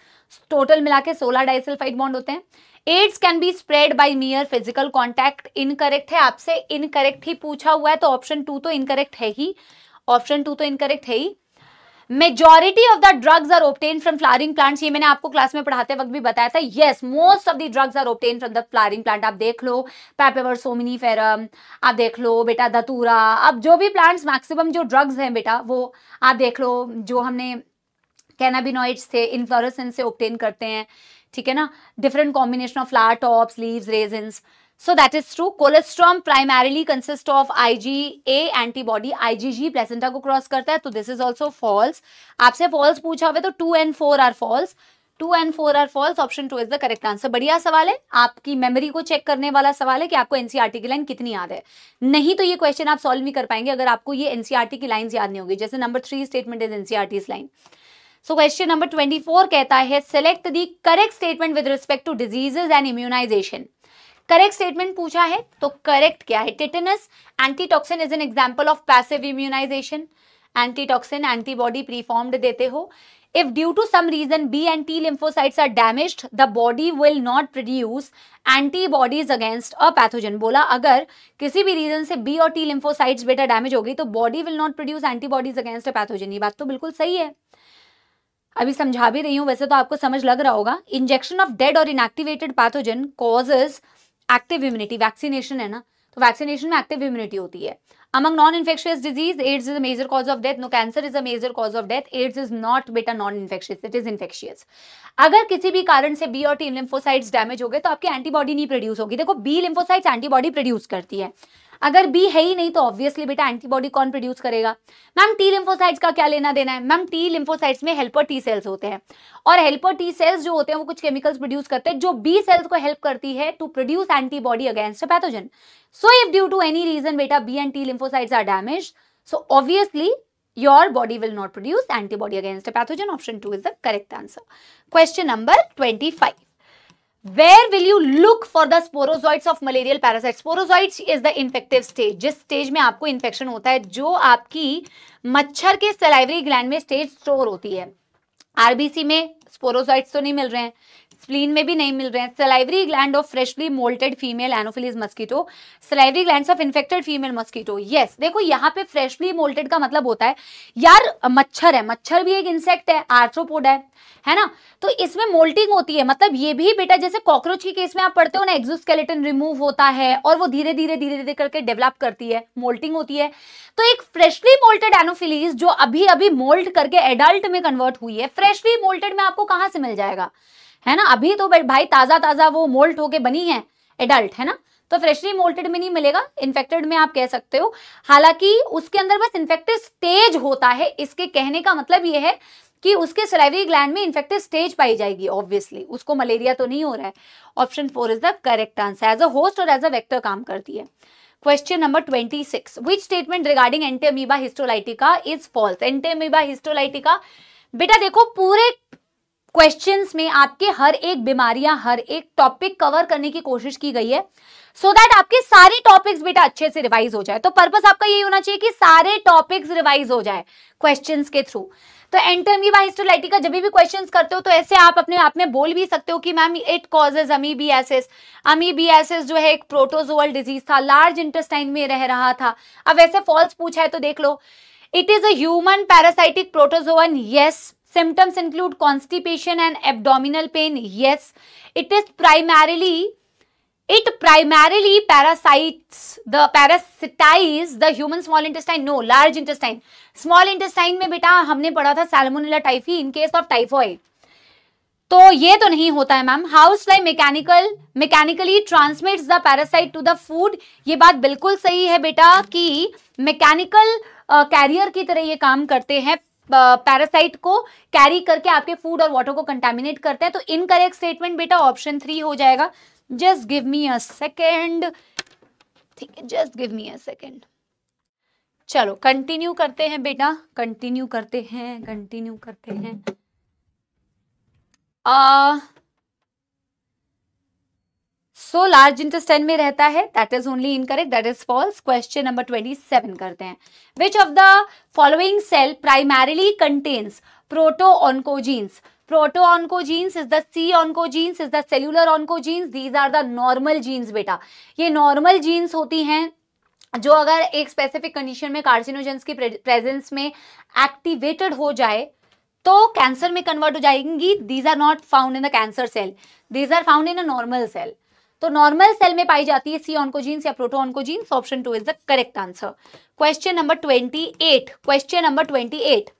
total मिला के 16 disulfide bond होते हैं. AIDS can be spread by mere physical contact. Incorrect है, आपसे incorrect ही पूछा हुआ है तो ऑप्शन 2 तो incorrect है ही. ऑप्शन 2 तो incorrect है ही. Majority of the drugs are obtained from flowering plants. ये मैंने आपको क्लास में पढ़ाते वक्त भी बताया था. Yes, most of the drugs are obtained from the flowering plant. आप देख लो Papaver somniferum, आप देख लो बेटा धतूरा, अब जो भी प्लांट्स मैक्सिमम जो ड्रग्स हैं बेटा वो आप देख लो, जो हमने कैनाबिनॉइड्स थे इन्फ्लोरेसेंस से ऑब्टेन करते हैं, ठीक है ना? Different combination of flower tops, leaves, resins. So that is true. Colostrum primarily consists of IgA antibody. IgG placenta को क्रॉस करता है, तो this is also false. आपसे false पूछा हुआ तो 2 and 4 are false. 2 and 4 are false, option 2 is the correct answer. बढ़िया सवाल है, आपकी मेमोरी को चेक करने वाला सवाल है कि आपको एनसीईआरटी की लाइन कितनी याद है। नहीं तो ये क्वेश्चन आप सॉल्व नहीं कर पाएंगे अगर आपको ये एनसीईआरटी की लाइंस याद नहीं होगी। जैसे number 3 statement is NCERT's line. So question number 24 कहता है select the correct statement with respect to diseases and immunization. Correct statement पूछा है तो करेक्ट क्या है? Tetanus antitoxin is an example of passive immunization. Antitoxin antibody preformed देते हो। If due to some reason B and T lymphocytes are damaged, the body will not produce antibodies against a pathogen। बोला अगर किसी भी reason से B और T lymphocytes बेटा damage हो गई तो body will not produce antibodies against a pathogen. ये बात तो बिल्कुल सही है, अभी समझा भी रही हूं, वैसे तो आपको समझ लग रहा होगा। इंजेक्शन ऑफ डेड और inactivated pathogen causes active immunity. Vaccination है ना, तो वैक्सीनेशन में एक्टिव इम्यूनिटी होती है। Among non-infectious disease, AIDS is a major cause of death. No, cancer is a major cause of death. AIDS is not बेटा non-infectious, it is infectious. अगर किसी भी कारण से B और T lymphocytes डैमेज हो गए तो आपकी एंटीबॉडी नहीं प्रोड्यूस होगी। देखो B lymphocytes एंटीबॉडी प्रोड्यूस करती है, अगर B है ही नहीं तो ऑब्वियसली बेटा एंटीबॉडी कौन प्रोड्यूस करेगा? मैम T lymphocytes का क्या लेना देना है? मैम T lymphocytes में हेल्पर T सेल्स होते हैं और हेल्पर T सेल्स जो होते हैं वो कुछ केमिकल्स प्रोड्यूस करते हैं जो B सेल्स को हेल्प करती है to produce antibody against a pathogen. So if due to any reason beta B and T lymphocytes are damaged, so obviously your body will not produce antibody against a pathogen. Option 2 is the correct answer. Question number 25. Where will you look for the sporozoites of malarial parasites? Sporozoites is the infective stage, जिस stage में आपको infection होता है, जो आपकी मच्छर के salivary gland में स्टेज स्टोर होती है। आरबीसी में स्पोरोजोइट्स तो नहीं मिल रहे हैं, स्प्लीन में भी नहीं मिल रहे हैं। Salivary gland of freshly molted female Anopheles mosquito, salivary glands of infected female mosquito. Yes, देखो यहाँ पे फ्रेशली मोल्टेड का मतलब होता है यार मच्छर है, मच्छर भी एक इंसेक्ट है, आर्थ्रोपोड है ना, तो इसमें मोल्टिंग होती है। मतलब ये भी बेटा जैसे कॉकरोच के केस में आप पढ़ते हो ना, एक्सोस्केलेटन रिमूव होता है और वो धीरे धीरे करके डेवलप करती है, मोल्टिंग होती है। तो एक फ्रेशली मोल्टेड एनोफिलीज जो अभी अभी मोल्ट करके एडल्ट में कन्वर्ट हुई है, फ्रेशली मोल्टेड में आपको कहां से मिल जाएगा? है ना, अभी तो भाई ताजा वो मोल्ट होके बनी है एडल्ट, है ना, तो फ्रेशली मोल्टेड में नहीं मिलेगा, इन्फेक्टेड में आप कह सकते हो। हालांकि उसके अंदर बस इन्फेक्टेड स्टेज होता है, इसके कहने का मतलब ये है कि उसके सलाइवरी ग्लैंड में इन्फेक्टेड स्टेज पाई जाएगी, ऑब्वियसली उसको मलेरिया तो नहीं हो रहा है। Option 4 is the correct answer. As a host और एज अ वेक्टर काम करती है। Question number 26, which statement regarding entamoeba histolytica is false? Entamoeba histolytica बेटा देखो पूरे क्वेश्चंस में आपके हर एक बीमारियां, हर एक टॉपिक कवर करने की कोशिश की गई है सो दैट आपके सारे टॉपिक्स बेटा अच्छे से रिवाइज हो जाए। तो पर्पस आपका यही होना चाहिए कि सारे टॉपिक्स रिवाइज हो जाए क्वेश्चंस के थ्रू। तो एंटीअमीबा हिस्टोलाइटिका जब भी क्वेश्चंस करते हो तो ऐसे आप अपने आप में बोल भी सकते हो कि ma'am it causes amoebiasis. Amoebiasis जो है एक प्रोटोजोअल डिजीज था, लार्ज इंटेस्टाइन में रह रहा था। अब वैसे फॉल्स पूछा है तो देख लो, it is a human parasitic protozoan. Yes. Symptoms include constipation and abdominal pain. Yes. It primarily parasitize the human small intestine. No, large intestine. Small intestine में बेटा हमने पढ़ा था Salmonella typhi in case of typhoid. तो ये तो नहीं होता है ma'am. House fly mechanically transmits the parasite to the food. ये बात बिल्कुल सही है बेटा कि मैकेनिकल कैरियर की तरह ये काम करते हैं, पैरासाइट को कैरी करके आपके फूड और वाटर को कंटामिनेट करते हैं। तो इनकरेक्ट स्टेटमेंट बेटा ऑप्शन 3 हो जाएगा। Just give me a second, ठीक है, just give me a second. चलो कंटिन्यू करते हैं बेटा, कंटिन्यू करते हैं। सो लार्ज इंटेस्टाइन में रहता है, that is only incorrect, that is false. Question number 27 करते हैं। Which of the following cell primarily contains protooncogenes? Protooncogenes is the C oncogenes, is the cellular oncogenes, these are the normal genes बेटा। ये normal genes होती हैं जो अगर एक specific condition में कार्सिनोजेंस की प्रेजेंस में एक्टिवेटेड हो जाए तो कैंसर में कन्वर्ट हो जाएंगी। These are not found in the cancer cell, these are found in a normal cell. तो नॉर्मल सेल में पाई जाती है सी ऑन्कोजीन्स या protooncogenes. Option 2 is the correct answer. Question number 28,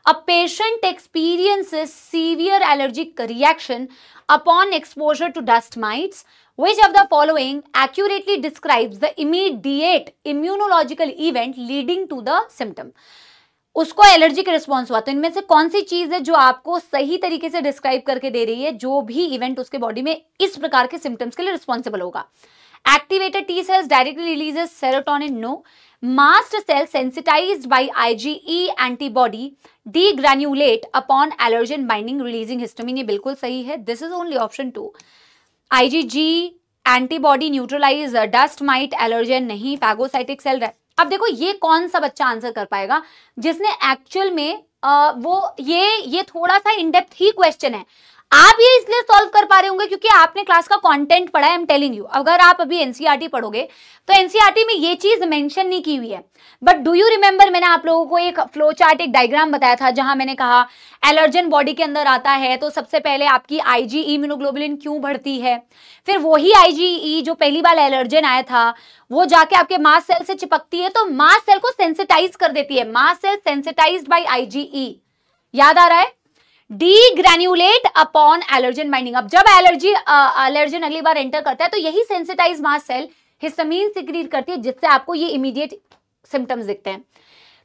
a patient experiences severe allergic reaction upon exposure to dust mites. Which of the following accurately describes the immediate immunological event leading to the symptom? उसको allergic response हुआ। तो इनमें से कौन सी चीज है जो आपको सही तरीके से डिस्क्राइब करके दे रही है जो भी इवेंट उसके बॉडी में इस प्रकार के सिम्टम्स के लिए रिस्पॉन्सिबल होगा? Activated T cells directly releases serotonin, no. Mast cell sensitized by IgE antibody degranulate upon allergen binding releasing histamine, ये बिल्कुल सही है। This is only option 2। IgG antibody neutralize dust mite allergen, नहीं। Phagocytic cell. अब देखो ये कौन सा बच्चा आंसर कर पाएगा जिसने एक्चुअल में वो ये थोड़ा सा इन डेप्थ ही क्वेश्चन है। आप ये इसलिए सॉल्व कर पा रहे होंगे क्योंकि आपने क्लास का कंटेंट पढ़ा है। आई एम टेलिंग यू, अगर आप अभी एनसीईआरटी पढ़ोगे तो एनसीईआरटी में ये चीज मेंशन नहीं की हुई है। बट डू यू रिमेंबर, मैंने आप लोगों को एक फ्लो चार्ट, एक डायग्राम बताया था जहां मैंने कहा एलर्जन बॉडी के अंदर आता है तो सबसे पहले आपकी IgE इम्यूनोग्लोबुलिन क्यों बढ़ती है, फिर वही IgE जो पहली बार एलर्जन आया था वो जाके आपके मास्ट सेल से चिपकती है तो मास्ट सेल को सेंसिटाइज कर देती है। Mast cell sensitized by IgE, याद आ रहा है? Degranulate upon allergen binding. अब जब एलर्जन अगली बार एंटर करता है तो यही sensitize mast cell histamine secrete करती है जिससे आपको ये इमीडिएट सिम्टम्स दिखते हैं।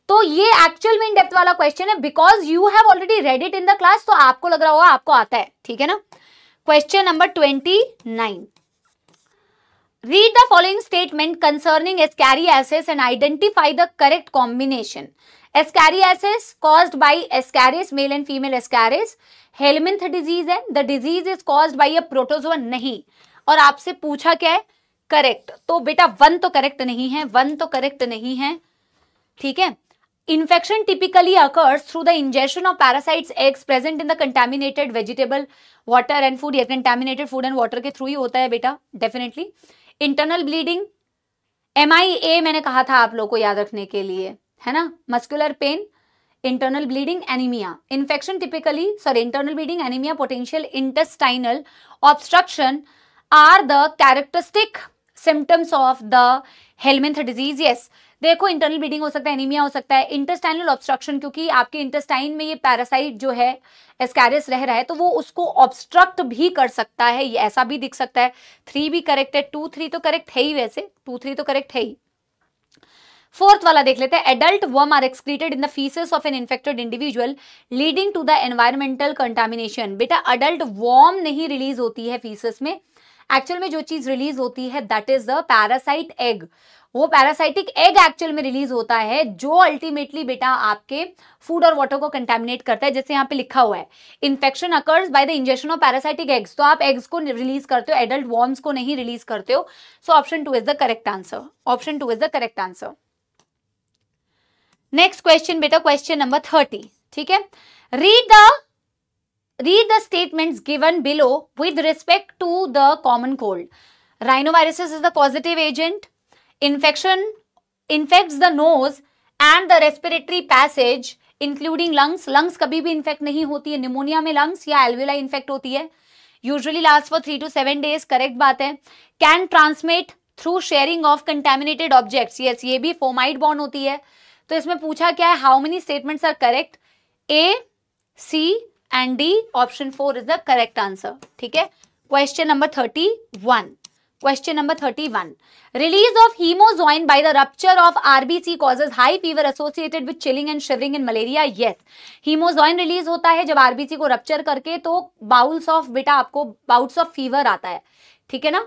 तो ये एक्चुअल में इन डेप्थ वाला क्वेश्चन है because you have already read it in the class, तो आपको लग रहा होगा आपको आता है, ठीक है ना। Question number 29, read the following statement concerning ascariasis and identify the correct combination. Ascariasis caused by Ascaris, male and female Ascaris. Helminth disease है, the disease is caused by a protozoa, नहीं। और आपसे पूछा क्या है? करेक्ट। तो बेटा 1 तो करेक्ट नहीं है, 1 तो करेक्ट नहीं है, ठीक है। Infection typically occurs through the ingestion of parasites eggs present in the contaminated vegetable, water and food। ये contaminated food and water के थ्रू ही होता है बेटा, definitely। Internal bleeding, MIA मैंने कहा था आप लोगों को याद रखने के लिए, है ना। Muscular pain, internal bleeding, anaemia. Infection typically, internal bleeding, anaemia, potential intestinal obstruction are the characteristic symptoms of the helminth disease. Yes, देखो इंटरनल ब्लीडिंग हो सकता है, एनीमिया हो सकता है, इंटेस्टाइनल ऑब्स्ट्रक्शन क्योंकि आपके इंटेस्टाइन में ये पैरासाइट जो है एस्कैरिस रह रहा है तो वो उसको ऑब्स्ट्रक्ट भी कर सकता है, ये ऐसा भी दिख सकता है। 3 भी करेक्ट है, 2, 3 तो करेक्ट है ही, वैसे 2, 3 तो करेक्ट है ही। 4th वाला देख लेते हैं। Adult worm are excreted in the faeces of an infected individual leading to the environmental contamination. बेटा अडल्ट वर्म नहीं रिलीज होती है फीसेस में, एक्चुअल में जो चीज रिलीज होती है that is the parasite egg. वो पैरासाइटिक एग एक्चुअल में रिलीज होता है जो अल्टीमेटली बेटा आपके फूड और वाटर को कंटामिनेट करता है, जैसे यहाँ पे लिखा हुआ है infection occurs by the injection of parasitic eggs. तो आप एग्स को रिलीज करते हो, एडल्ट वर्म्स को नहीं रिलीज करते हो। So option 2 is the correct answer, option 2 is the correct answer. Next question बेटा, क्वेश्चन नंबर 30, ठीक है। Read the statements given below with respect to the common cold. Rhinoviruses is the positive agent, infection infects the nose and the respiratory passage including lungs. Lungs कभी भी infect नहीं होती है, pneumonia में lungs या alveoli infect होती है। Usually last for 3 to 7 days, correct बात है। Can transmit through sharing of contaminated objects, yes ये भी फोमाइड बॉन्ड होती है। तो इसमें पूछा क्या है, how many statements are correct? A, C and D, option 4 is the correct answer, ठीक है। Question number 31, question number 31, release of haemozoin by the rupture of RBC causes high fever associated with chilling and shivering in malaria. Yes, haemozoin release होता है जब RBC को rupture करके तो bowls of बेटा आपको बाउट्स ऑफ फीवर आता है, ठीक है ना।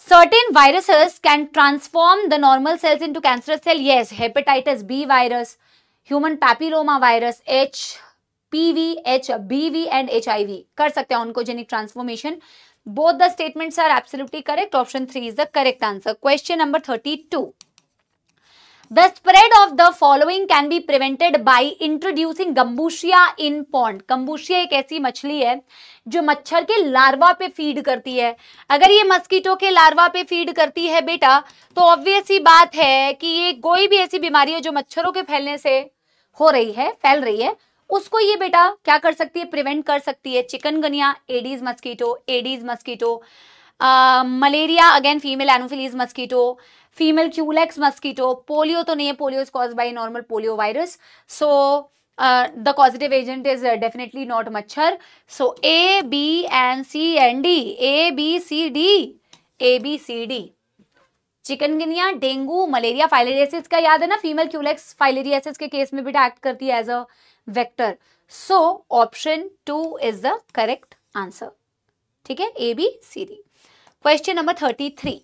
Certain viruses can transform the normal cells into cancerous cell. Yes, hepatitis B virus, human papilloma virus, HPV, HBV and HIV कर सकते हैं oncogenic transformation. Both the statements are absolutely correct. Option 3 is the correct answer. Question number 32. The spread of the following can be prevented by introducing Gambusia in pond. Gambusia एक ऐसी मछली है जो मच्छर के लार्वा पे फीड करती है। अगर ये मस्कीटो के लार्वा पे फीड करती है बेटा तो ऑब्वियस ही बात है कि ये कोई भी ऐसी बीमारी है जो मच्छरों के फैलने से हो रही है, फैल रही है, उसको ये बेटा क्या कर सकती है, प्रिवेंट कर सकती है। Chikungunya, Aedes mosquito, malaria again female Anopheles mosquito, female Culex mosquito, polio तो नहीं है, polio is caused by normal polio virus. So the causative agent is definitely not मच्छर. So A, B and C and D, A, B, C, D, A, B, C, D. Chikungunya, dengue, malaria, filariasis का याद है ना, female Culex filariasis के case में बेटा act करती है as a vector. So option 2 is the correct answer. ठीक है, A B C D. Question number 33,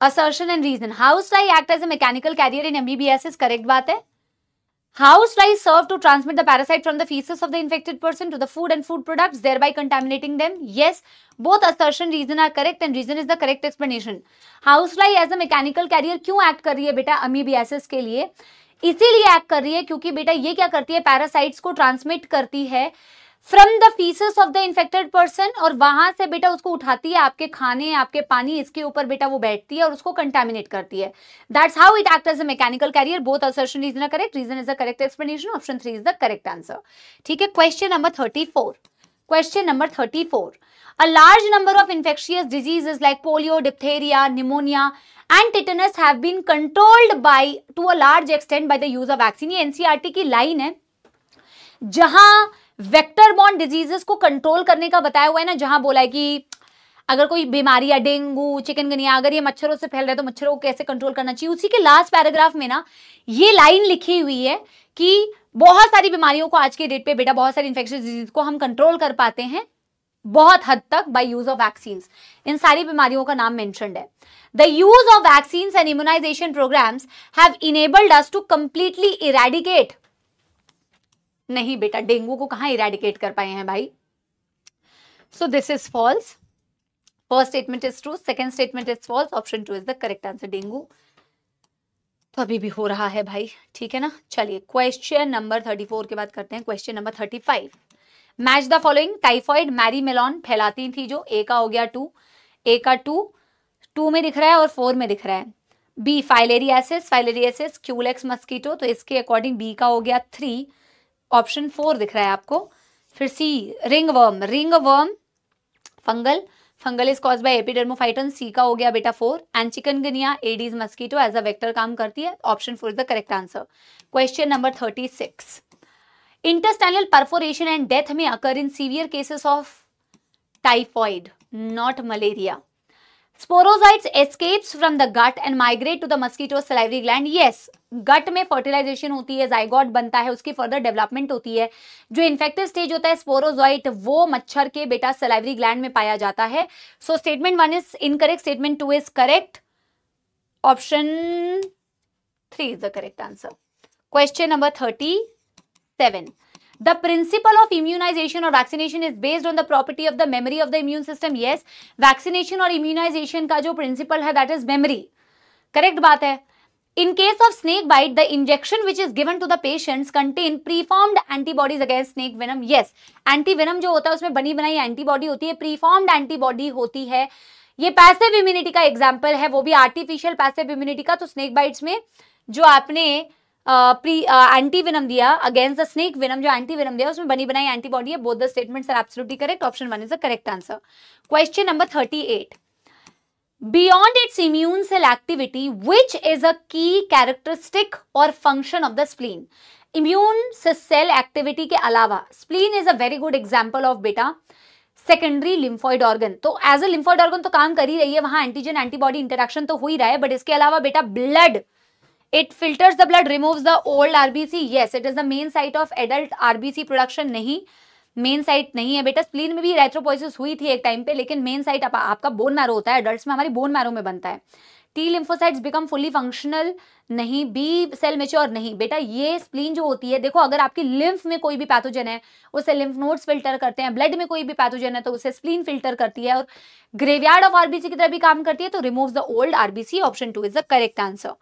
assertion and reason. House fly act as a mechanical carrier in MBBS, correct बात है। House flies serve to transmit the parasite from the feces of the infected person to the food and food products, thereby contaminating them. Yes, both assertion, reason are correct and reason is the correct explanation. House fly as a mechanical carrier क्यों act कर रही है बेटा amoebiasis के लिए? इसीलिए act कर रही है क्योंकि बेटा ये क्या करती है, पैरासाइट्स को ट्रांसमिट करती है from the faeces of the infected person, और वहां से बेटा उसको उठाती है आपके खाने, आपके पानी, इसके ऊपर बेटा वो बैठती है और उसको कंटामिनेट करती है। That's how it act as a mechanical carrier. Both assertion, reason are correct, reason is the correct explanation, option 3 is the correct answer. ठीक है, question number 34। Question number 34, a large number of infectious diseases like polio, diphtheria, pneumonia and tetanus have been controlled by to a large extent by the use of vaccine। ये NCERT की line है जहां vector borne diseases को control करने का बताया हुआ है ना, जहां बोला है कि अगर कोई बीमारी या डेंगू, चिकनगुनिया, अगर ये मच्छरों से फैल रहा है तो मच्छरों को कैसे कंट्रोल करना चाहिए। उसी के लास्ट पैराग्राफ में ना ये लाइन लिखी हुई है कि बहुत सारी बीमारियों को आज के डेट पे बेटा, बहुत सारी इन्फेक्शियस डिजीज को हम कंट्रोल कर पाते हैं बहुत हद तक बाय यूज ऑफ वैक्सीन्स। इन सारी बीमारियों का नाम मेंशन्ड है। The use of vaccines and immunisation programmes have enabled us to completely eradicate. नहीं बेटा, डेंगू को कहां इरेडिकेट कर पाए हैं भाई। So this is false. First statement is true, second statement is false, option 2 is the correct answer. Dengue तो अभी भी हो रहा है भाई, ठीक है ना। चलिए क्वेश्चन नंबर 34 के बाद करते हैं question number 35। Match the following. Typhoid, Mary Mallon फैलाती थी जो, ए का हो गया 2, ए का 2 में दिख रहा है और 4 में दिख रहा है। B filariasis, filariasis Culex mosquito, तो इसके अकॉर्डिंग बी का हो गया 3, ऑप्शन 4 दिख रहा है आपको। फिर C ringworm, ringworm fungal, fungal is caused by epidermophyton, C का हो गया बेटा 4। And chikungunya, Aedes mosquito as a vector काम करती है, option 4 is the correct answer. Question number 36, intestinal perforation and death में occur in severe cases of typhoid, not malaria. Sporozoites escapes from the gut and migrate to the mosquito salivary gland. Yes, gut में fertilisation होती है, zygote बनता है, उसकी further development होती है। जो इन्फेक्टिव स्टेज होता है स्पोरोजॉइट, वो मच्छर के बेटा सलाइवरी ग्लैंड में पाया जाता है। सो statement 1 is incorrect, statement 2 is correct, option 3 is the correct answer. Question number 37, The principle of immunization or vaccination is based on the property of the memory of the immune system. Yes, vaccination और immunization का जो principle है that is memory. Correct बात है। In case of snake bite, the injection which is given to the patients contain preformed antibodies against snake venom. Yes, anti-venom जो होता है उसमें बनी बनाई एंटीबॉडी होती है, preformed antibody होती है। ये पैसिव इम्यूनिटी का एग्जाम्पल है, वो भी आर्टिफिशियल पैसिव इम्यूनिटी का। तो स्नेक बाइट्स में जो आपने एंटीवेनम दिया अगेंस्ट द स्नेक वेनम, जो एंटीवेनम दिया उसमें बनी बनाई एंटीबॉडी है। Both the statements are absolutely correct, option 1 is the correct answer. Question number 38, beyond its immune cell activity which is a key characteristic और function of the spleen. Immune cell activity के अलावा spleen is a very good example of बेटा secondary lymphoid organ. तो as a lymphoid organ तो काम कर ही रही है, वहां एंटीजन एंटीबॉडी इंटरेक्शन तो हो ही रहा है, बट इसके अलावा बेटा blood, it filters the blood, removes the old RBC. Yes, it is the main site of adult RBC production. नहीं, मेन साइट नहीं है बेटा। स्प्लीन में भी एरिथ्रोपोइसिस हुई थी एक टाइम पे, लेकिन मेन साइट आपका बोन मैरो होता है, एडल्ट्स में हमारी बोन मैरो में बनता है। T lymphocytes become fully functional नहीं, बी सेल मेच्योर नहीं बेटा। ये स्प्लीन जो होती है, देखो अगर आपकी लिम्फ में कोई भी पैथोजन है उसे लिम्फ नोड्स फिल्टर करते हैं, ब्लड में कोई भी पैथोजन है तो उसे स्प्लीन फिल्टर करती है, और ग्रेवयार्ड ऑफ आरबीसी की तरह भी काम करती है, तो removes the old RBC, option 2 is the correct answer.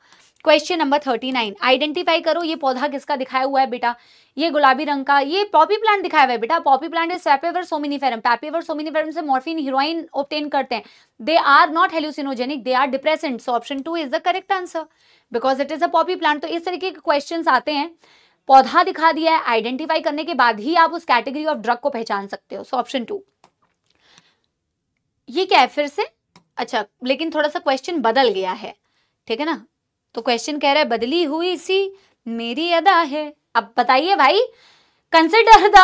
Question number 39, identify करो ये पौधा किसका दिखाया हुआ है बेटा। ये गुलाबी रंग का, ये पॉपी प्लांट दिखाया हुआ है बेटा। Poppy plant is papaver somniferum, papaver somniferum से मॉर्फिन हीरोइन ऑब्टेन करते हैं। They are not hallucinogenic, they are depressant, so option 2 is the correct answer because it is a poppy plant. तो इस तरीके के क्वेश्चन आते हैं, पौधा दिखा दिया है, आइडेंटिफाई करने के बाद ही आप उस कैटेगरी ऑफ ड्रग को पहचान सकते हो। So option 2। ये क्या है फिर से, अच्छा लेकिन थोड़ा सा क्वेश्चन बदल गया है, ठीक है ना। तो क्वेश्चन कह रहा है बदली हुई सी मेरी अदा है। अब बताइए भाई, consider the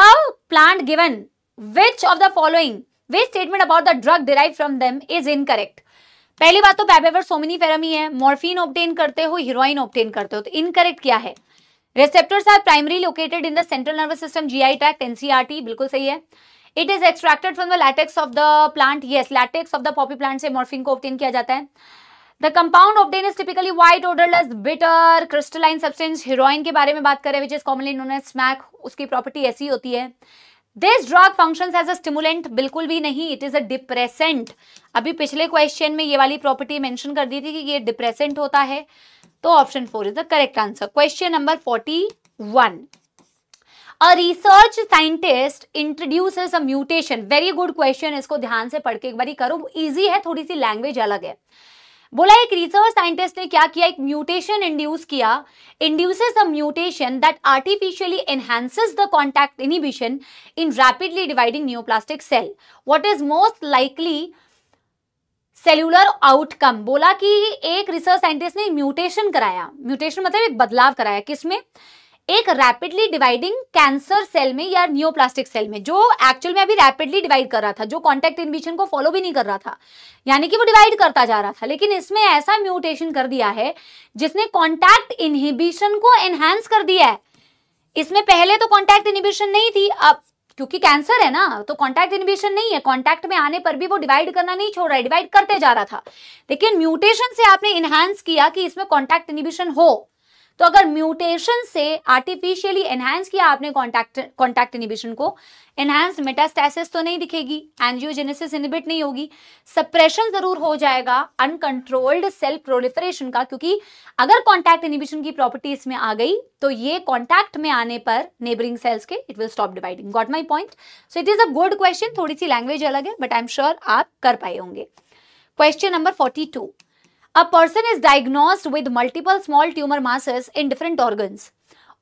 plant given which of the following, which statement about the drug derive from them is incorrect. पहली बात तो पैबेवर सोमिनिफेरम ही है, मॉर्फिन ऑब्टेन करते हो, हीरोइन ऑब्टेन करते हो, तो इनकरेक्ट क्या है? Receptors are primary located in the central nervous system, GI tract, NCERT, बिल्कुल सही है। It is extracted from the latex of the plant, yes, latex of the poppy plant से मॉर्फिन को ऑब्टेन किया जाता है। The compound obtain is typically white, odourless, bitter, crystalline substance. Heroin के बारे में बात करें, which is commonly known as smack, उसकी प्रॉपर्टी ऐसी होती है। This drug functions as a stimulant, बिल्कुल भी नहीं, इट इज अ डिप्रेसेंट। अभी पिछले क्वेश्चन में ये वाली प्रॉपर्टी मेंशन कर दी थी कि ये डिप्रेसेंट होता है, तो option 4 is the correct answer. Question number 41, A research scientist introduces a mutation, very good question, इसको ध्यान से पढ़ के एक बारी करो, इजी है, थोड़ी सी लैंग्वेज अलग है। बोला एक रिसर्च साइंटिस्ट ने क्या किया, एक म्यूटेशन इंड्यूस किया, induces a mutation that artificially enhances the contact inhibition in rapidly dividing neoplastic cell. What is most likely cellular outcome? बोला कि एक रिसर्च साइंटिस्ट ने म्यूटेशन कराया, म्यूटेशन मतलब एक बदलाव कराया, किसमें? एक रैपिडली डिवाइडिंग कैंसर सेल में या न्यूप्लास्टिक सेल में, जो एक्चुअल में अभी रैपिडली डिवाइड कर रहा था, जो कॉन्टैक्ट इनहिबिशन को फॉलो भी नहीं कर रहा था, यानी कि वो डिवाइड करता जा रहा था, लेकिन इसमें ऐसा म्यूटेशन कर दिया है जिसने कॉन्टैक्ट इनहिबिशन को एनहांस कर दिया है। इसमें पहले तो कॉन्टैक्ट इनहिबिशन नहीं थी, अब क्योंकि कैंसर है ना, तो कॉन्टैक्ट इनहिबिशन नहीं है, कॉन्टैक्ट में आने पर भी वो डिवाइड करना नहीं छोड़ रहा है, डिवाइड करते जा रहा था, लेकिन म्यूटेशन से आपने इनहांस किया कि इसमें कॉन्टैक्ट इनहिबिशन हो। तो अगर म्यूटेशन से आर्टिफिशियली एनहांस किया आपने कॉन्टैक्ट इनहिबिशन को, एनहांस मेटास्टैसिस तो नहीं दिखेगी, एंजियोजेनेसिस इनहिबिट नहीं होगी, सप्रेशन जरूर हो जाएगा अनकंट्रोल्ड सेल प्रोलिफरेशन का, क्योंकि अगर कॉन्टैक्ट इनहिबिशन की प्रॉपर्टी इसमें आ गई तो ये कॉन्टैक्ट में आने पर नेबरिंग सेल्स के it will stop dividing. Got my point? So it is a good question, थोड़ी सी लैंग्वेज अलग है, बट आई एम श्योर आप कर पाए होंगे। Question number 42, A person is diagnosed with multiple small tumor masses in different organs,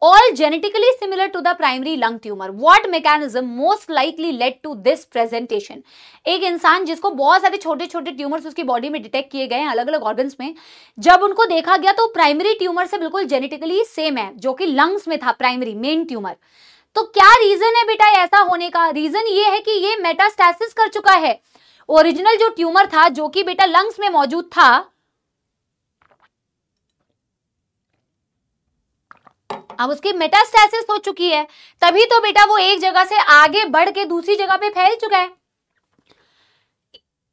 all genetically similar to the primary lung tumor. What mechanism most likely led to this presentation? एक इंसान जिसको बहुत सारे छोटे छोटे ट्यूमर्स उसकी body में detect किए गए हैं अलग अलग ऑर्गन्स में, जब उनको देखा गया तो प्राइमरी ट्यूमर से बिल्कुल जेनेटिकली सेम है, जो कि लंग्स में था, प्राइमरी मेन ट्यूमर। तो क्या रीजन है बेटा ऐसा होने का? रीजन ये है कि ये मेटास्टैसिस कर चुका है। ओरिजिनल जो ट्यूमर था, जो कि बेटा लंग्स में मौजूद था, अब उसकी मेटास्टैसिस हो चुकी है, तभी तो बेटा वो एक जगह से आगे बढ़ के दूसरी जगह पे फैल चुका है।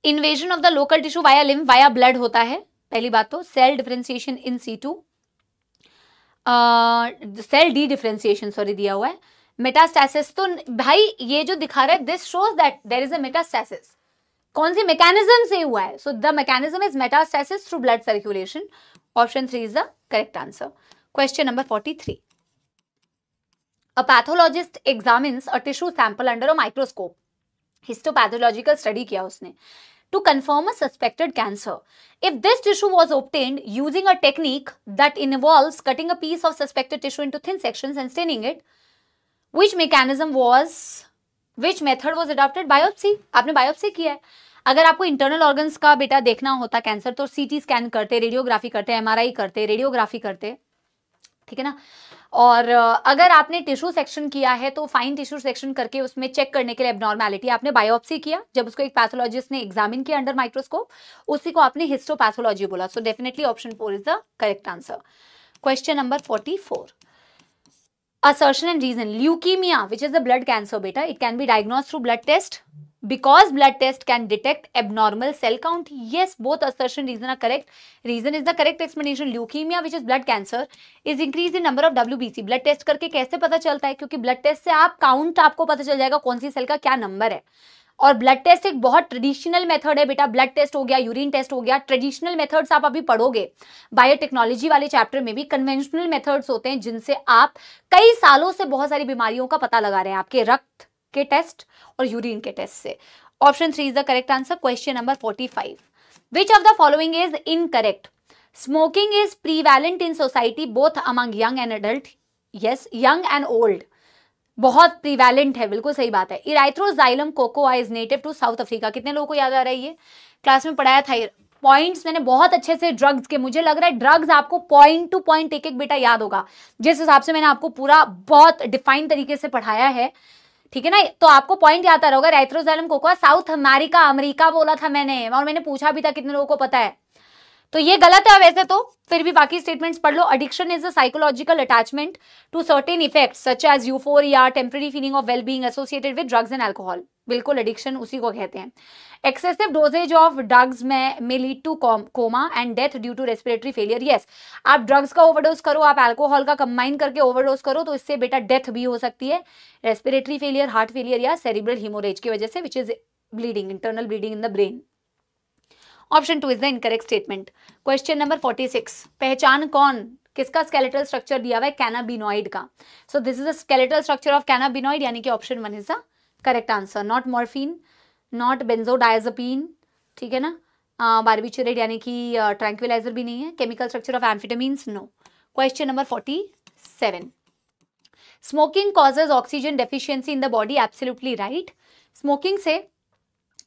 Invasion of the local tissue via lymph, via blood होता है, पहली बात तो। Cell differentiation in situ, cell dedifferentiation sorry दिया हुआ है। मेटास्टैसिस तो भाई ये जो दिखा रहा है, this shows that there is a metastasis. कौन सी मैकेनिज्म से हुआ है? So the mechanism is metastasis through blood circulation. Option 3 is the correct answer. Question number 43. A pathologist examines a tissue sample under a microscope. Histopathological study किया उसने to confirm a suspected cancer. If this tissue was obtained using a technique that involves cutting a piece of suspected tissue into thin sections and staining it, which method was adopted? Biopsy. आपने biopsy किया है। अगर आपको internal organs का बेटा देखना होता cancer, तो सीटी स्कैन करते, रेडियोग्राफी करते, एमआरआई करते, रेडियोग्राफी करते, ठीक है ना। और अगर आपने टिश्यू सेक्शन किया है तो फाइन टिश्यू सेक्शन करके उसमें चेक करने के लिए एब्नॉर्मैलिटी, आपने बायोप्सी किया, जब उसको एक पैथोलॉजिस्ट ने एग्जामिन किया अंडर माइक्रोस्कोप, उसी को आपने हिस्टोपैथोलॉजी बोला। So definitely option 4 is the correct answer. Question number 44, assertion and reason. Leukemia, which is a blood cancer beta, it can be diagnosed through blood test because blood test can detect abnormal cell count. Yes, both assertion reason are correct. Reason is the correct explanation. Leukemia, which is blood cancer, is increase in number of WBC. blood test करके कैसे पता चलता है? क्योंकि blood test से आप count, आपको पता चल जाएगा कौन सी सेल का क्या नंबर है। और ब्लड टेस्ट एक बहुत ट्रेडिशनल मेथड है बेटा। ब्लड टेस्ट हो गया, यूरिन टेस्ट हो गया, ट्रेडिशनल मेथड्स आप अभी पढ़ोगे बायोटेक्नोलॉजी वाले चैप्टर में भी। कन्वेंशनल मेथड्स होते हैं जिनसे आप कई सालों से बहुत सारी बीमारियों का पता लगा रहे हैं, आपके रक्त के टेस्ट और यूरिन के टेस्ट से। Option 3 is the correct answer. Question number 45, which of the following is incorrect? Smoking is prevalent in society both among young and adult. Yes, young and old बहुत प्रीवैलेंट है, बिल्कुल सही बात है। Erythroxylum coca is native to South Africa. कितने लोगों को याद आ रहा है? ये क्लास में पढ़ाया था। पॉइंट्स मैंने बहुत अच्छे से ड्रग्स के, मुझे लग रहा है ड्रग्स आपको पॉइंट टू पॉइंट एक एक बेटा याद होगा, जिस हिसाब से मैंने आपको पूरा बहुत डिफाइन तरीके से पढ़ाया है। ठीक है ना। तो आपको पॉइंट याद आ रहा होगा, राइथ्रोजैलम कोकोआ साउथ अमेरिका, अमेरिका बोला था मैंने, और मैंने पूछा भी था कितने लोगों को पता है। तो ये गलत है वैसे तो, फिर भी बाकी स्टेटमेंट्स पढ़ लो। Addiction is a psychological attachment to certain effects such as euphoria, temporary feeling of well being associated with drugs and alcohol. बिल्कुल एडिक्शन उसी को कहते हैं। एक्सेसिव डोजेज ऑफ ड्रग्स में lead to coma and death due to respiratory failure. Yes, आप drugs का overdose करो, आप अल्कोहल का कंबाइन करके ओवरडोज करो तो इससे बेटा डेथ भी हो सकती है, रेस्पिरेटरी फेलियर, हार्ट फेलियर या सेरिब्रल हिमोरेज की वजह से, which is bleeding, internal bleeding in the brain. Option 2 is the incorrect statement. Question number 46, पहचान कौन किसका स्केलेटल स्ट्रक्चर दिया हुआ है, कैनाबिनॉइड का। So this is the skeletal structure of cannabinoid, यानी कि option 1 is the correct answer. Not morphine, not benzodiazepine, ठीक है ना, बारबिचुरेट यानी कि ट्रैंक्विलाइजर भी नहीं है। Chemical structure of amphetamines, no. Question number 47, smoking causes oxygen deficiency in the body, absolutely right. Smoking से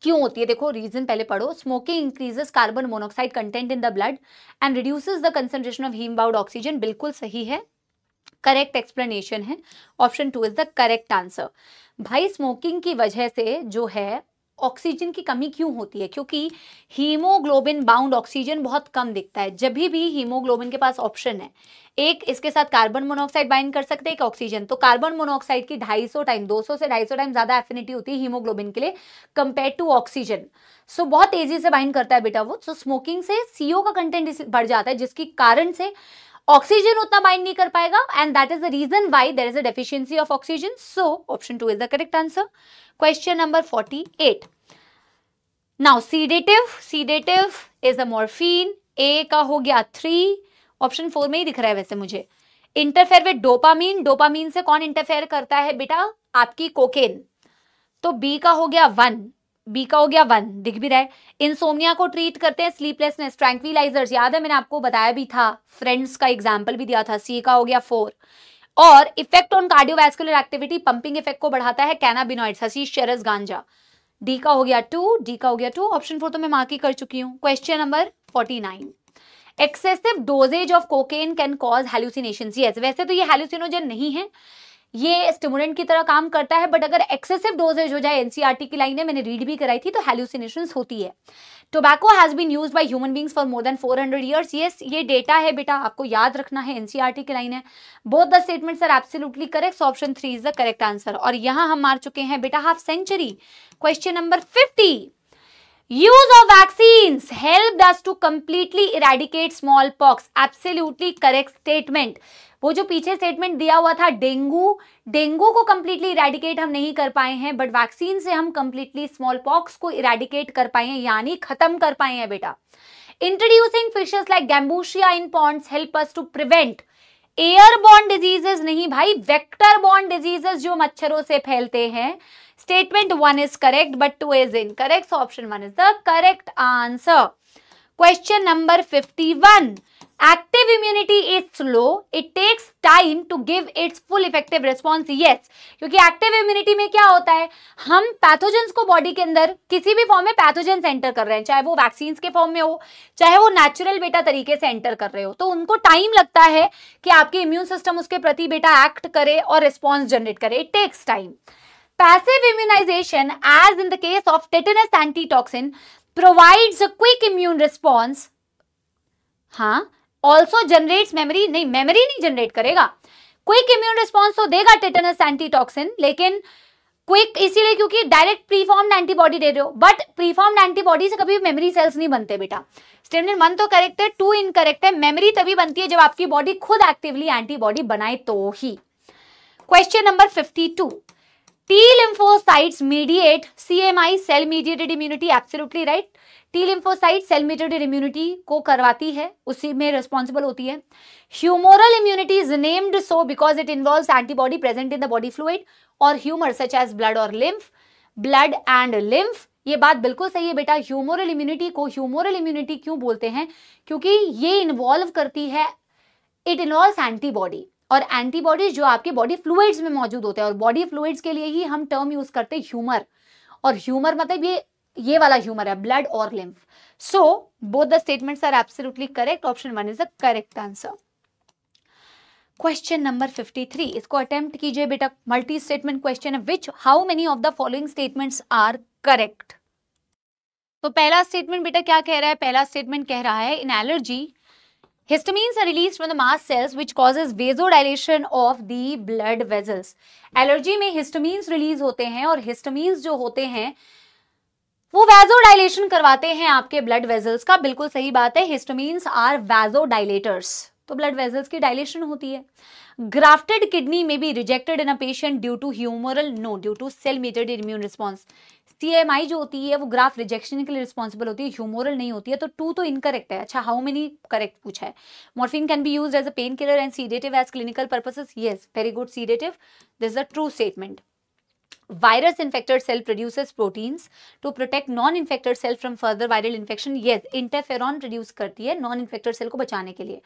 क्यों होती है, देखो रीजन पहले पढ़ो। Smoking increases carbon monoxide content in the blood and reduces the concentration of haem bound oxygen, बिल्कुल सही है, करेक्ट एक्सप्लेनेशन है। Option 2 is the correct answer. भाई स्मोकिंग की वजह से जो है ऑक्सीजन की कमी क्यों होती है, क्योंकि हीमोग्लोबिन बाउंड ऑक्सीजन बहुत कम दिखता है। जब भी हीमोग्लोबिन के पास ऑप्शन है, एक इसके साथ कार्बन मोनोऑक्साइड बाइंड कर सकते हैं, एक ऑक्सीजन, तो कार्बन मोनोऑक्साइड की 250 टाइम 200 से 250 टाइम ज्यादा एफिनिटी होती है हीमोग्लोबिन के लिए कंपेयर टू ऑक्सीजन। सो बहुत तेजी से बाइंड करता है बेटा वो। सो स्मोकिंग से CO का कंटेंट बढ़ जाता है, जिसकी कारण से ऑक्सीजन उतना बाइंड नहीं कर पाएगा, and that is the reason why there is a deficiency of oxygen. So option 2 is the correct answer. Question number 48, now sedative is a morphine, ए का हो गया 3, ऑप्शन 4 में ही दिख रहा है वैसे मुझे। इंटरफेयर विद डोपामीन, डोपामीन से कौन इंटरफेयर करता है बेटा, आपकी कोकेन, तो बी का हो गया 1, बी का हो गया 1, दिख भी रहा है। इंसोम्निया को ट्रीट करते हैं, स्लीपलेसनेस, ट्रैंक्विलाइजर्स, याद है मैंने आपको बताया भी था, फ्रेंड्स का एग्जांपल भी दिया था, सी का हो गया 4। और effect on cardiovascular activity, pumping effect को बढ़ाता है, कैनाबिनॉइड्स, हशीश, चरस, गांजा, डी का हो गया 2, डी का हो गया 2। ऑप्शन 4 तो मैं मार्क ही कर चुकी हूं। Question number 49, excessive doses of cocaine can cause hallucinations. Yes, वैसे तो ये हैलुसिनोजन नहीं है, ये स्टिमुलेंट की तरह काम करता है, बट अगर एक्सेसिव डोजेज हो जाए, एनसीईआरटी की लाइन है, मैंने रीड भी कराई थी, तो हैलुसिनेशंस होती है। Tobacco has been used by human beings for more than 400 years. Yes, ये डेटा है बेटा, आपको याद रखना है, एनसीईआरटी की लाइन है। Both the statements are absolutely correct, so option 3 is the correct answer. और यहां हम मार चुके हैं बेटा half century. Question number 50, use of vaccines helped us to completely eradicate smallpox, absolutely correct statement। वो जो पीछे स्टेटमेंट दिया हुआ था, डेंगू को कंप्लीटली इरेडिकेट हम नहीं कर पाए हैं, बट वैक्सीन से हम कंप्लीटली स्मॉल पॉक्स को इरेडिकेट कर पाए हैं, यानी खत्म कर पाए हैं बेटा। Introducing fishes like gambusia in ponds help us to prevent airborne diseases, नहीं भाई, वेक्टर बॉर्न डिजीजेस जो मच्छरों से फैलते हैं। Statement 1 is correct, but 2 is incorrect. So option 1 is the correct answer. Question number 51. Active immunity is slow. It takes time to give its full effective response. Yes, क्योंकि active immunity में क्या होता है, हम पैथोजेंस को body के अंदर किसी भी फॉर्म में पैथोजेंस एंटर कर रहे हैं, चाहे वो वैक्सीन्स के फॉर्म में हो, चाहे वो नेचुरल बेटा तरीके से एंटर कर रहे हो, तो उनको टाइम लगता है कि आपके इम्यून सिस्टम उसके प्रति बेटा एक्ट करे और रिस्पॉन्स जनरेट करे। It takes time. Passive immunization, as in the case of tetanus antitoxin, provides a quick immune response. हाँ, also generates memory, नहीं, memory नहीं जनरेट करेगा, quick immune response तो देगा tetanus antitoxin, लेकिन quick इसीलिए क्योंकि डायरेक्ट प्रीफॉर्म्ड एंटीबॉडी दे रहे हो, बट प्रीफॉर्म्ड एंटीबॉडी से कभी मेमोरी सेल्स नहीं बनते बेटा। स्टेटमेंट 1 तो करेक्ट है, 2 इनकरेक्ट है। मेमोरी तभी बनती है जब आपकी बॉडी खुद एक्टिवली एंटीबॉडी बनाए तो ही। Question number 52, T lymphocytes mediate CMI, cell mediated immunity, absolutely right। T lymphocytes cell mediated immunity को करवाती है, उसी में रिस्पॉन्सिबल होती है। Humoral immunity is named so because it involves antibody present in the body fluid or humor such as blood or lymph, blood and lymph। ये बात बिल्कुल सही है बेटा। ह्यूमोरल इम्यूनिटी को ह्यूमोरल इम्यूनिटी क्यों बोलते हैं, क्योंकि ये इन्वॉल्व करती है, इट इन्वॉल्व्स एंटीबॉडी, और एंटीबॉडीज जो आपके बॉडी फ्लूइड्स में मौजूद होते हैं, और बॉडी फ्लूइड्स के लिए ही हम टर्म यूज करते हैं ह्यूमर, और ह्यूमर मतलब ये वाला ह्यूमर है, ब्लड और lymph. So both the statements are absolutely correct. Option 1 is the correct answer. Question number 53, इसको अटेम्प्ट कीजिए बेटा। मल्टी स्टेटमेंट क्वेश्चन है। Which how many of the following statements are correct. तो पहला स्टेटमेंट बेटा क्या कह रहा है? पहला स्टेटमेंट कह रहा है इन allergy histamines are released from the mast cells which causes vasodilation of the blood vessels। Allergy में हिस्टामीन्स रिलीज होते हैं और हिस्टामीन्स जो होते हैं वो वैजोडाइलेशन करवाते हैं आपके ब्लड वेजल्स का। बिल्कुल सही बात है, हिस्टामीन्स आर वैजोडाइलेटर्स, तो ब्लड वेजल्स की डायलेशन होती है। ग्राफ्टेड किडनी में be rejected in a patient due to humoral, no, due to cell mediated immune response. CMI जो होती है वो ग्राफ्ट रिजेक्शन के लिए रिस्पॉन्सिबल होती है, ह्यूमरल नहीं होती है, तो 2 तो इनकरेक्ट है। अच्छा, हाउ मेनी करेक्ट पूछा है। Morphine can be used as a pain killer and sedative as clinical purposes, yes, very good, sedative, this is a true statement. Virus infected cell produces proteins to protect non infected cell from further viral infection, yes, interferon produce करती है non infected cell को बचाने के लिए।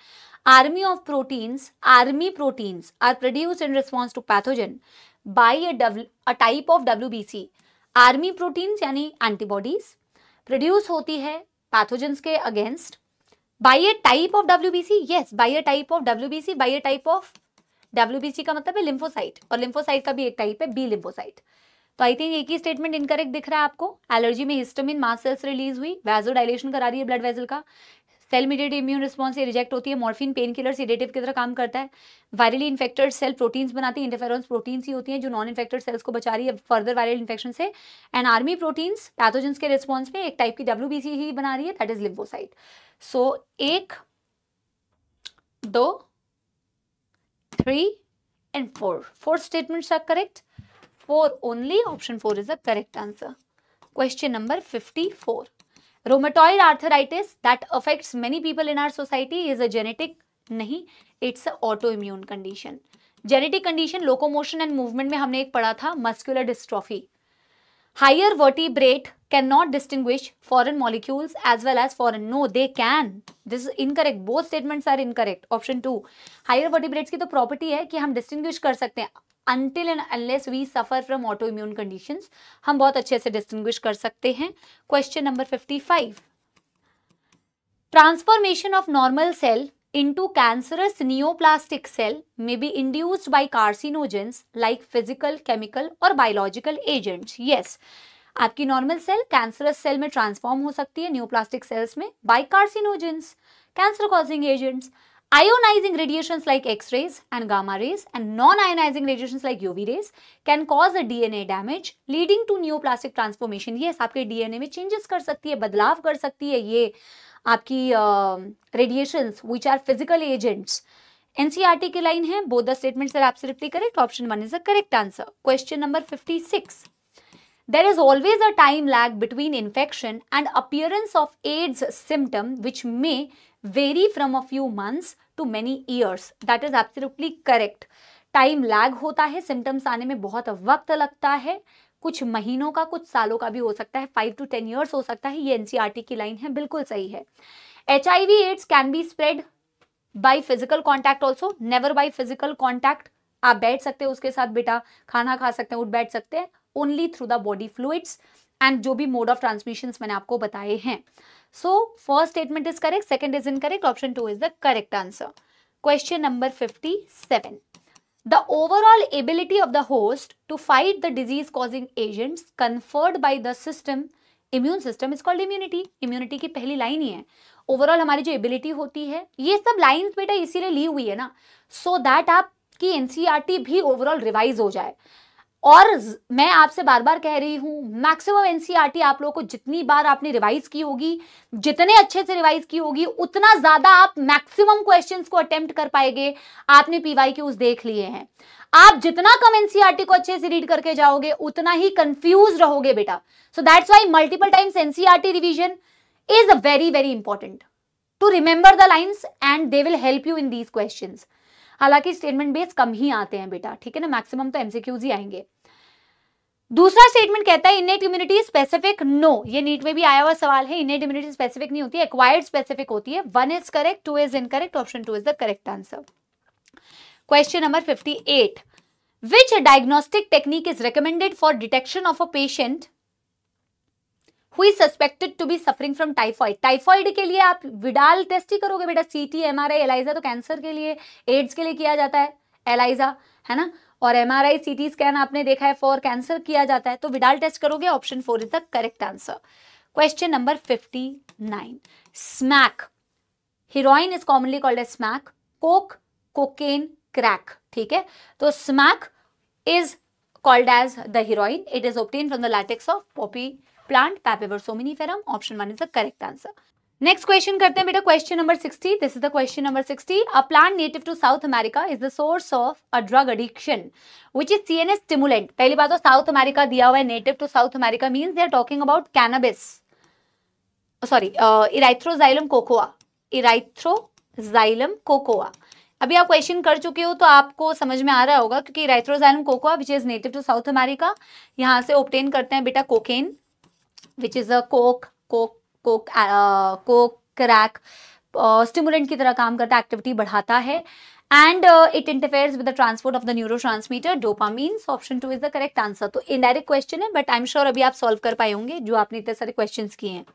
Army proteins are produced in response to pathogen by a type of WBC। Army proteins यानी antibodies produce होती है pathogens के against by a type of WBC, yes, by a type of WBC, by a type of WBC का मतलब है lymphocyte, और lymphocyte का भी एक टाइप है बी लिम्फोसाइट। तो आई थिंक एक ही स्टेटमेंट इनकरेक्ट दिख रहा है आपको। एलर्जी में हिस्टामिन मास्ट सेल्स रिलीज हुई, वैजोडाइलेशन करा रही है ब्लड वेसल का, सेल मीडिएटेड इम्यून रिस्पॉन्स से रिजेक्ट होती है। मॉर्फिन पेन किलर सीडेटिव की तरह काम करता है। वायरली इन्फेक्टेड सेल प्रोटीन्स बनाती है, इंटरफेरॉन्स प्रोटीन्स ही होती हैं जो नॉन इन्फेक्टेड सेल्स को बचा रही है फर्दर वायरल इन्फेक्शन से। एंड आर्मी प्रोटीन्स पैथोजेंस के रिस्पॉन्स में एक टाइप की WBC ही बना रही है, that is lymphocyte. So 1, 2, 3 and 4. 4 statements are correct. 4 only. Option 4 is the correct answer. Question number 54. Rheumatoid arthritis that affects many people in our society is a genetic? नहीं, it's a autoimmune condition. Genetic condition locomotion and movement में हमने एक पढ़ा था muscular dystrophy. Higher vertebrate cannot distinguish foreign molecules as well as foreign. No, they can. This is incorrect. Both statements are incorrect. Option 2. Higher vertebrates की तो property है कि हम distinguish कर सकते हैं. Until and unless we suffer from autoimmune conditions, हम बहुत अच्छे से distinguish कर सकते हैं. Question number 55. Transformation of normal cell into cancerous neoplastic cell may be induced by carcinogens like physical, chemical or biological agents. Yes, आपकी normal cell cancerous cell में transform हो सकती है न्यूप्लास्टिक सेल्स में by carcinogens, cancer causing agents, ionizing radiations like X-rays and gamma rays and non-ionizing radiations like UV rays can cause a DNA damage leading to neoplastic transformation. Yes, आपके DNA में changes कर सकती है, बदलाव कर सकती है ये आपकी radiations which are physical agents. NCERT की लाइन है, both the statements are absolutely correct. Option 1 is the correct answer. Question number 56. There is always a time lag between infection and appearance of AIDS symptom which may vary from a few months to many years. That is absolutely correct. Time lag होता है, symptoms आने में बहुत वक्त लगता है, कुछ महीनों का, कुछ सालों का भी हो सकता है, 5 to 10 years हो सकता है। ये NCERT की लाइन है, बिल्कुल सही है। HIV AIDS can be spread by physical contact also, never by physical contact. आप बैठ सकते हैं उसके साथ बेटा, खाना खा सकते हैं, उठ बैठ सकते हैं, only through the body fluids and जो भी mode of transmissions मैंने आपको बताए हैं. So first statement is correct, second is incorrect, option 2 is the correct answer. Question number 57. The overall ability of the host to fight the disease causing agents conferred by the system, immune system is called immunity. Immunity की पहली line ही है. Overall हमारी जो ability होती है, ये सब lines बेटा इसीलिए ली हुई है ना, सो दैट आपकी एनसीईआरटी भी ओवरऑल रिवाइज हो जाए. और मैं आपसे बार बार कह रही हूं, मैक्सिमम एनसीईआरटी आप लोगों को जितनी बार आपने रिवाइज की होगी, जितने अच्छे से रिवाइज की होगी, उतना ज्यादा आप मैक्सिमम क्वेश्चंस को अटेम्प्ट कर पाएंगे. आपने पीवाईक्यूज देख लिए हैं, आप जितना कम एनसीईआरटी को अच्छे से रीड करके जाओगे उतना ही कंफ्यूज रहोगे बेटा. So that's why multiple times NCERT revision is very very important to remember the lines and they will help you in these questions. हालांकि स्टेटमेंट बेस कम ही आते हैं बेटा, ठीक है ना, मैक्सिमम तो एमसीक्यूज ही आएंगे. दूसरा स्टेटमेंट कहता है इनेट इम्यूनिटी स्पेसिफिक. नो, ये नीट में भी आया हुआ सवाल है. इनेट इम्यूनिटी स्पेसिफिक नहीं होती है, एक्वायर्ड स्पेसिफिक होती है. 1 is correct, 2 is incorrect, option 2 is the correct answer. Question number 58. Which diagnostic technique is recommended for detection of a patient who is suspected to be suffering from typhoid. Typhoid के लिए आप Widal test ही करोगे बेटा, CT MRI ELISA तो cancer के लिए, ads के लिए किया जाता है एलाइजा, है ना, और एमआरआई सीटी स्कैन आपने देखा है फॉर कैंसर किया जाता है, तो विडाल टेस्ट करोगे, option 4 is the correct answer. Question number 59, smack, heroin is commonly called as smack, coke, cocaine, crack, ठीक है, तो smack is called as the heroin. It is obtained from the latex of poppy plant, Papaver somniferum. Option 1 is the correct answer. Next question करते हैं बेटा, question number 60. This is the question number 60. A plant native to South America is the source of a drug addiction, which is CNS stimulant. पहली बात तो south America दिया हुआ है, native to South America means they are talking about cannabis, sorry erythroxylum coca, erythroxylum coca. अभी आप question कर चुके हो तो आपको समझ में आ रहा होगा, क्योंकि erythroxylum coca which is native to South America, यहाँ से ऑब्टेन करते हैं बेटा cocaine which is a coke, crack, stimulant की तरह काम करता है, एक्टिविटी बढ़ाता है, and it interferes with the transport of the neurotransmitter dopamine. Option 2 is the correct answer. तो इनडायरेक्ट क्वेश्चन है, बट आई एम श्योर अभी आप सॉल्व कर पाए होंगे जो आपने इतने सारे क्वेश्चन किए हैं।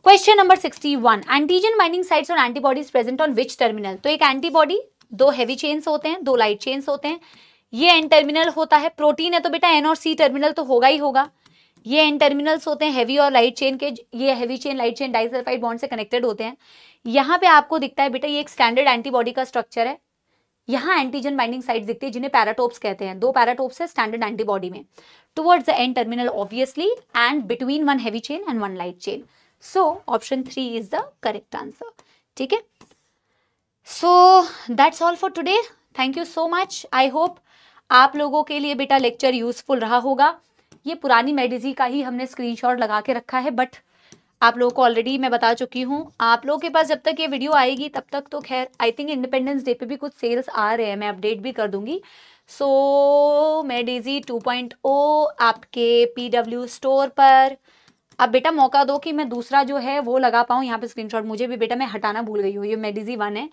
Question number 61, antigen binding sites और antibodies present on which terminal. तो एक एंटीबॉडी, 2 हेवी चेन्स होते हैं, 2 लाइट चेन्स होते हैं, ये एन टर्मिनल होता है, प्रोटीन है तो बेटा एन और सी टर्मिनल तो होगा ही होगा, ये एन टर्मिनल्स होते हैं हेवी और लाइट चेन के, ये heavy chain light chain disulphide bond से कनेक्टेड होते हैं। यहाँ पे आपको दिखता है बेटा ये एक स्टैंडर्ड एंटीबॉडी का स्ट्रक्चर है, यहाँ एंटीजन बाइंडिंग साइट्स दिखती है जिन्हें पैराटोप्स कहते हैं, 2 पैराटोप्स है स्टैंडर्ड एंटीबॉडी में, towards the N terminal obviously, and between 1 heavy chain and 1 light chain. So option 3 is the correct answer. ठीक है, so that's all for today. Thank you so much. I hope आप लोगों के लिए बेटा lecture useful रहा होगा। ये पुरानी मेडिजी का ही हमने स्क्रीनशॉट लगा के रखा है, बट आप लोगों को ऑलरेडी मैं बता चुकी हूँ। आप लोगों के पास जब तक ये वीडियो आएगी तब तक तो खैर आई थिंक इंडिपेंडेंस डे पे भी कुछ सेल्स आ रहे हैं, मैं अपडेट भी कर दूंगी। सो मेडिजी 2.0 आपके PW स्टोर पर। अब बेटा मौका दो कि मैं दूसरा जो है वो लगा पाऊँ, यहाँ पे स्क्रीनशॉट मुझे भी बेटा मैं हटाना भूल गई हूँ, ये मेडिजी 1 है,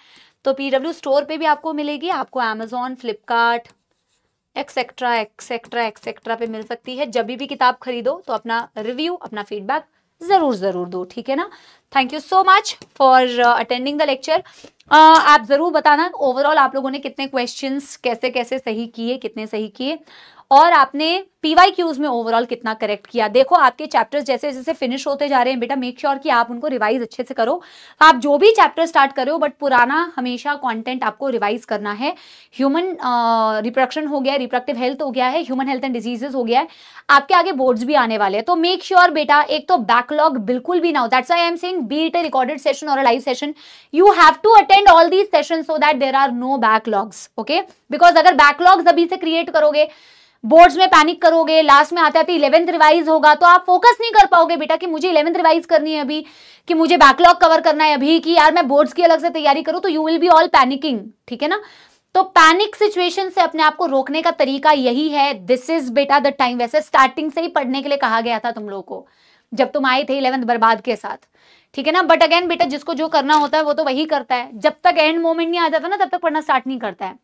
तो PW स्टोर पे भी आपको मिलेगी, आपको Amazon, Flipkart etcetera etcetera etcetera पे मिल सकती है। जब भी किताब खरीदो तो अपना रिव्यू, अपना फीडबैक जरूर दो, ठीक है ना। Thank you so much for attending the lecture. आप जरूर बताना ओवरऑल आप लोगों ने कितने क्वेश्चंस कैसे कैसे सही किए, कितने सही किए, और आपने PYQs में ओवरऑल कितना करेक्ट किया। देखो आपके चैप्टर्स जैसे जैसे फिनिश होते जा रहे हैं बेटा, मेक श्योर कि आप उनको रिवाइज अच्छे से करो। आप जो भी चैप्टर स्टार्ट करो बट पुराना हमेशा कंटेंट आपको रिवाइज करना है। ह्यूमन रिप्रोडक्शन हो गया, रिप्रोडक्टिव हेल्थ हो गया है, ह्यूमन हेल्थ एंड डिजीजेस हो गया है, आपके आगे बोर्ड्स भी आने वाले हैं, तो मेक श्योर बेटा एक तो बैकलॉग बिल्कुल भी ना हो। That's why I am saying be it a recorded session or a live session, you have to attend all these session so that there are no backlogs, okay. Because अगर backlogs अभी से create करोगे, boards में panic करोगे, last में आते आते 11th revise होगा, तो आप फोकस नहीं कर पाओगे बेटा कि मुझे 11th रिवाइज करनी है अभी, कि मुझे बैकलॉग कवर करना है अभी, कि यार मैं बोर्ड्स की अलग से तैयारी करूं, तो you will be all panicking, ठीक है ना। तो पैनिक सिचुएशन से अपने आप को रोकने का तरीका यही है, दिस इज बेटा द टाइम। वैसे स्टार्टिंग से ही पढ़ने के लिए कहा गया था तुम लोगों को जब तुम आए थे 11th बर्बाद के साथ, ठीक है ना। बट अगेन बेटा जिसको जो करना होता है वो तो वही करता है, जब तक एंड मोमेंट नहीं आ जाता ना तब तक पढ़ना स्टार्ट नहीं करता है।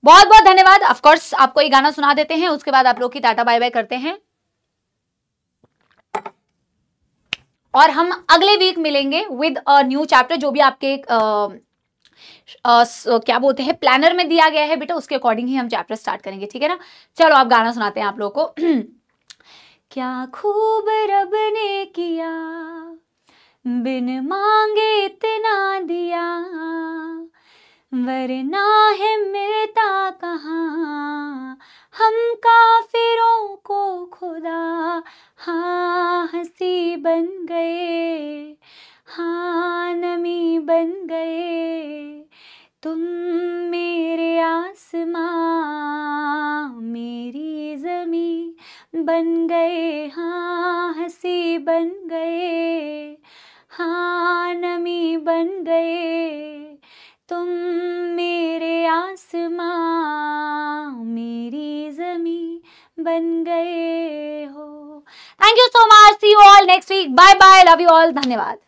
बहुत बहुत धन्यवाद। ऑफ कोर्स आपको ये गाना सुना देते हैं, उसके बाद आप लोग की टाटा बाय बाय करते हैं, और हम अगले वीक मिलेंगे विद अ न्यू चैप्टर, जो भी आपके क्या बोलते हैं प्लानर में दिया गया है बेटा, उसके अकॉर्डिंग ही हम चैप्टर स्टार्ट करेंगे, ठीक है ना। चलो आप गाना सुनाते हैं आप लोगों को। क्या खूब रब ने किया, बिन मांगे इतना दिया, वरना है मिलता कहाँ हम काफिरों को खुदा। हाँ हंसी बन गए, हाँ नमी बन गए, तुम मेरे आसमां मेरी ज़मीं बन गए। हाँ हंसी बन गए, हाँ नमी बन गए, तुम मेरे आसमां मेरी ज़मीं बन गए हो। Thank you so much, see you all next week, bye bye, love you all, धन्यवाद।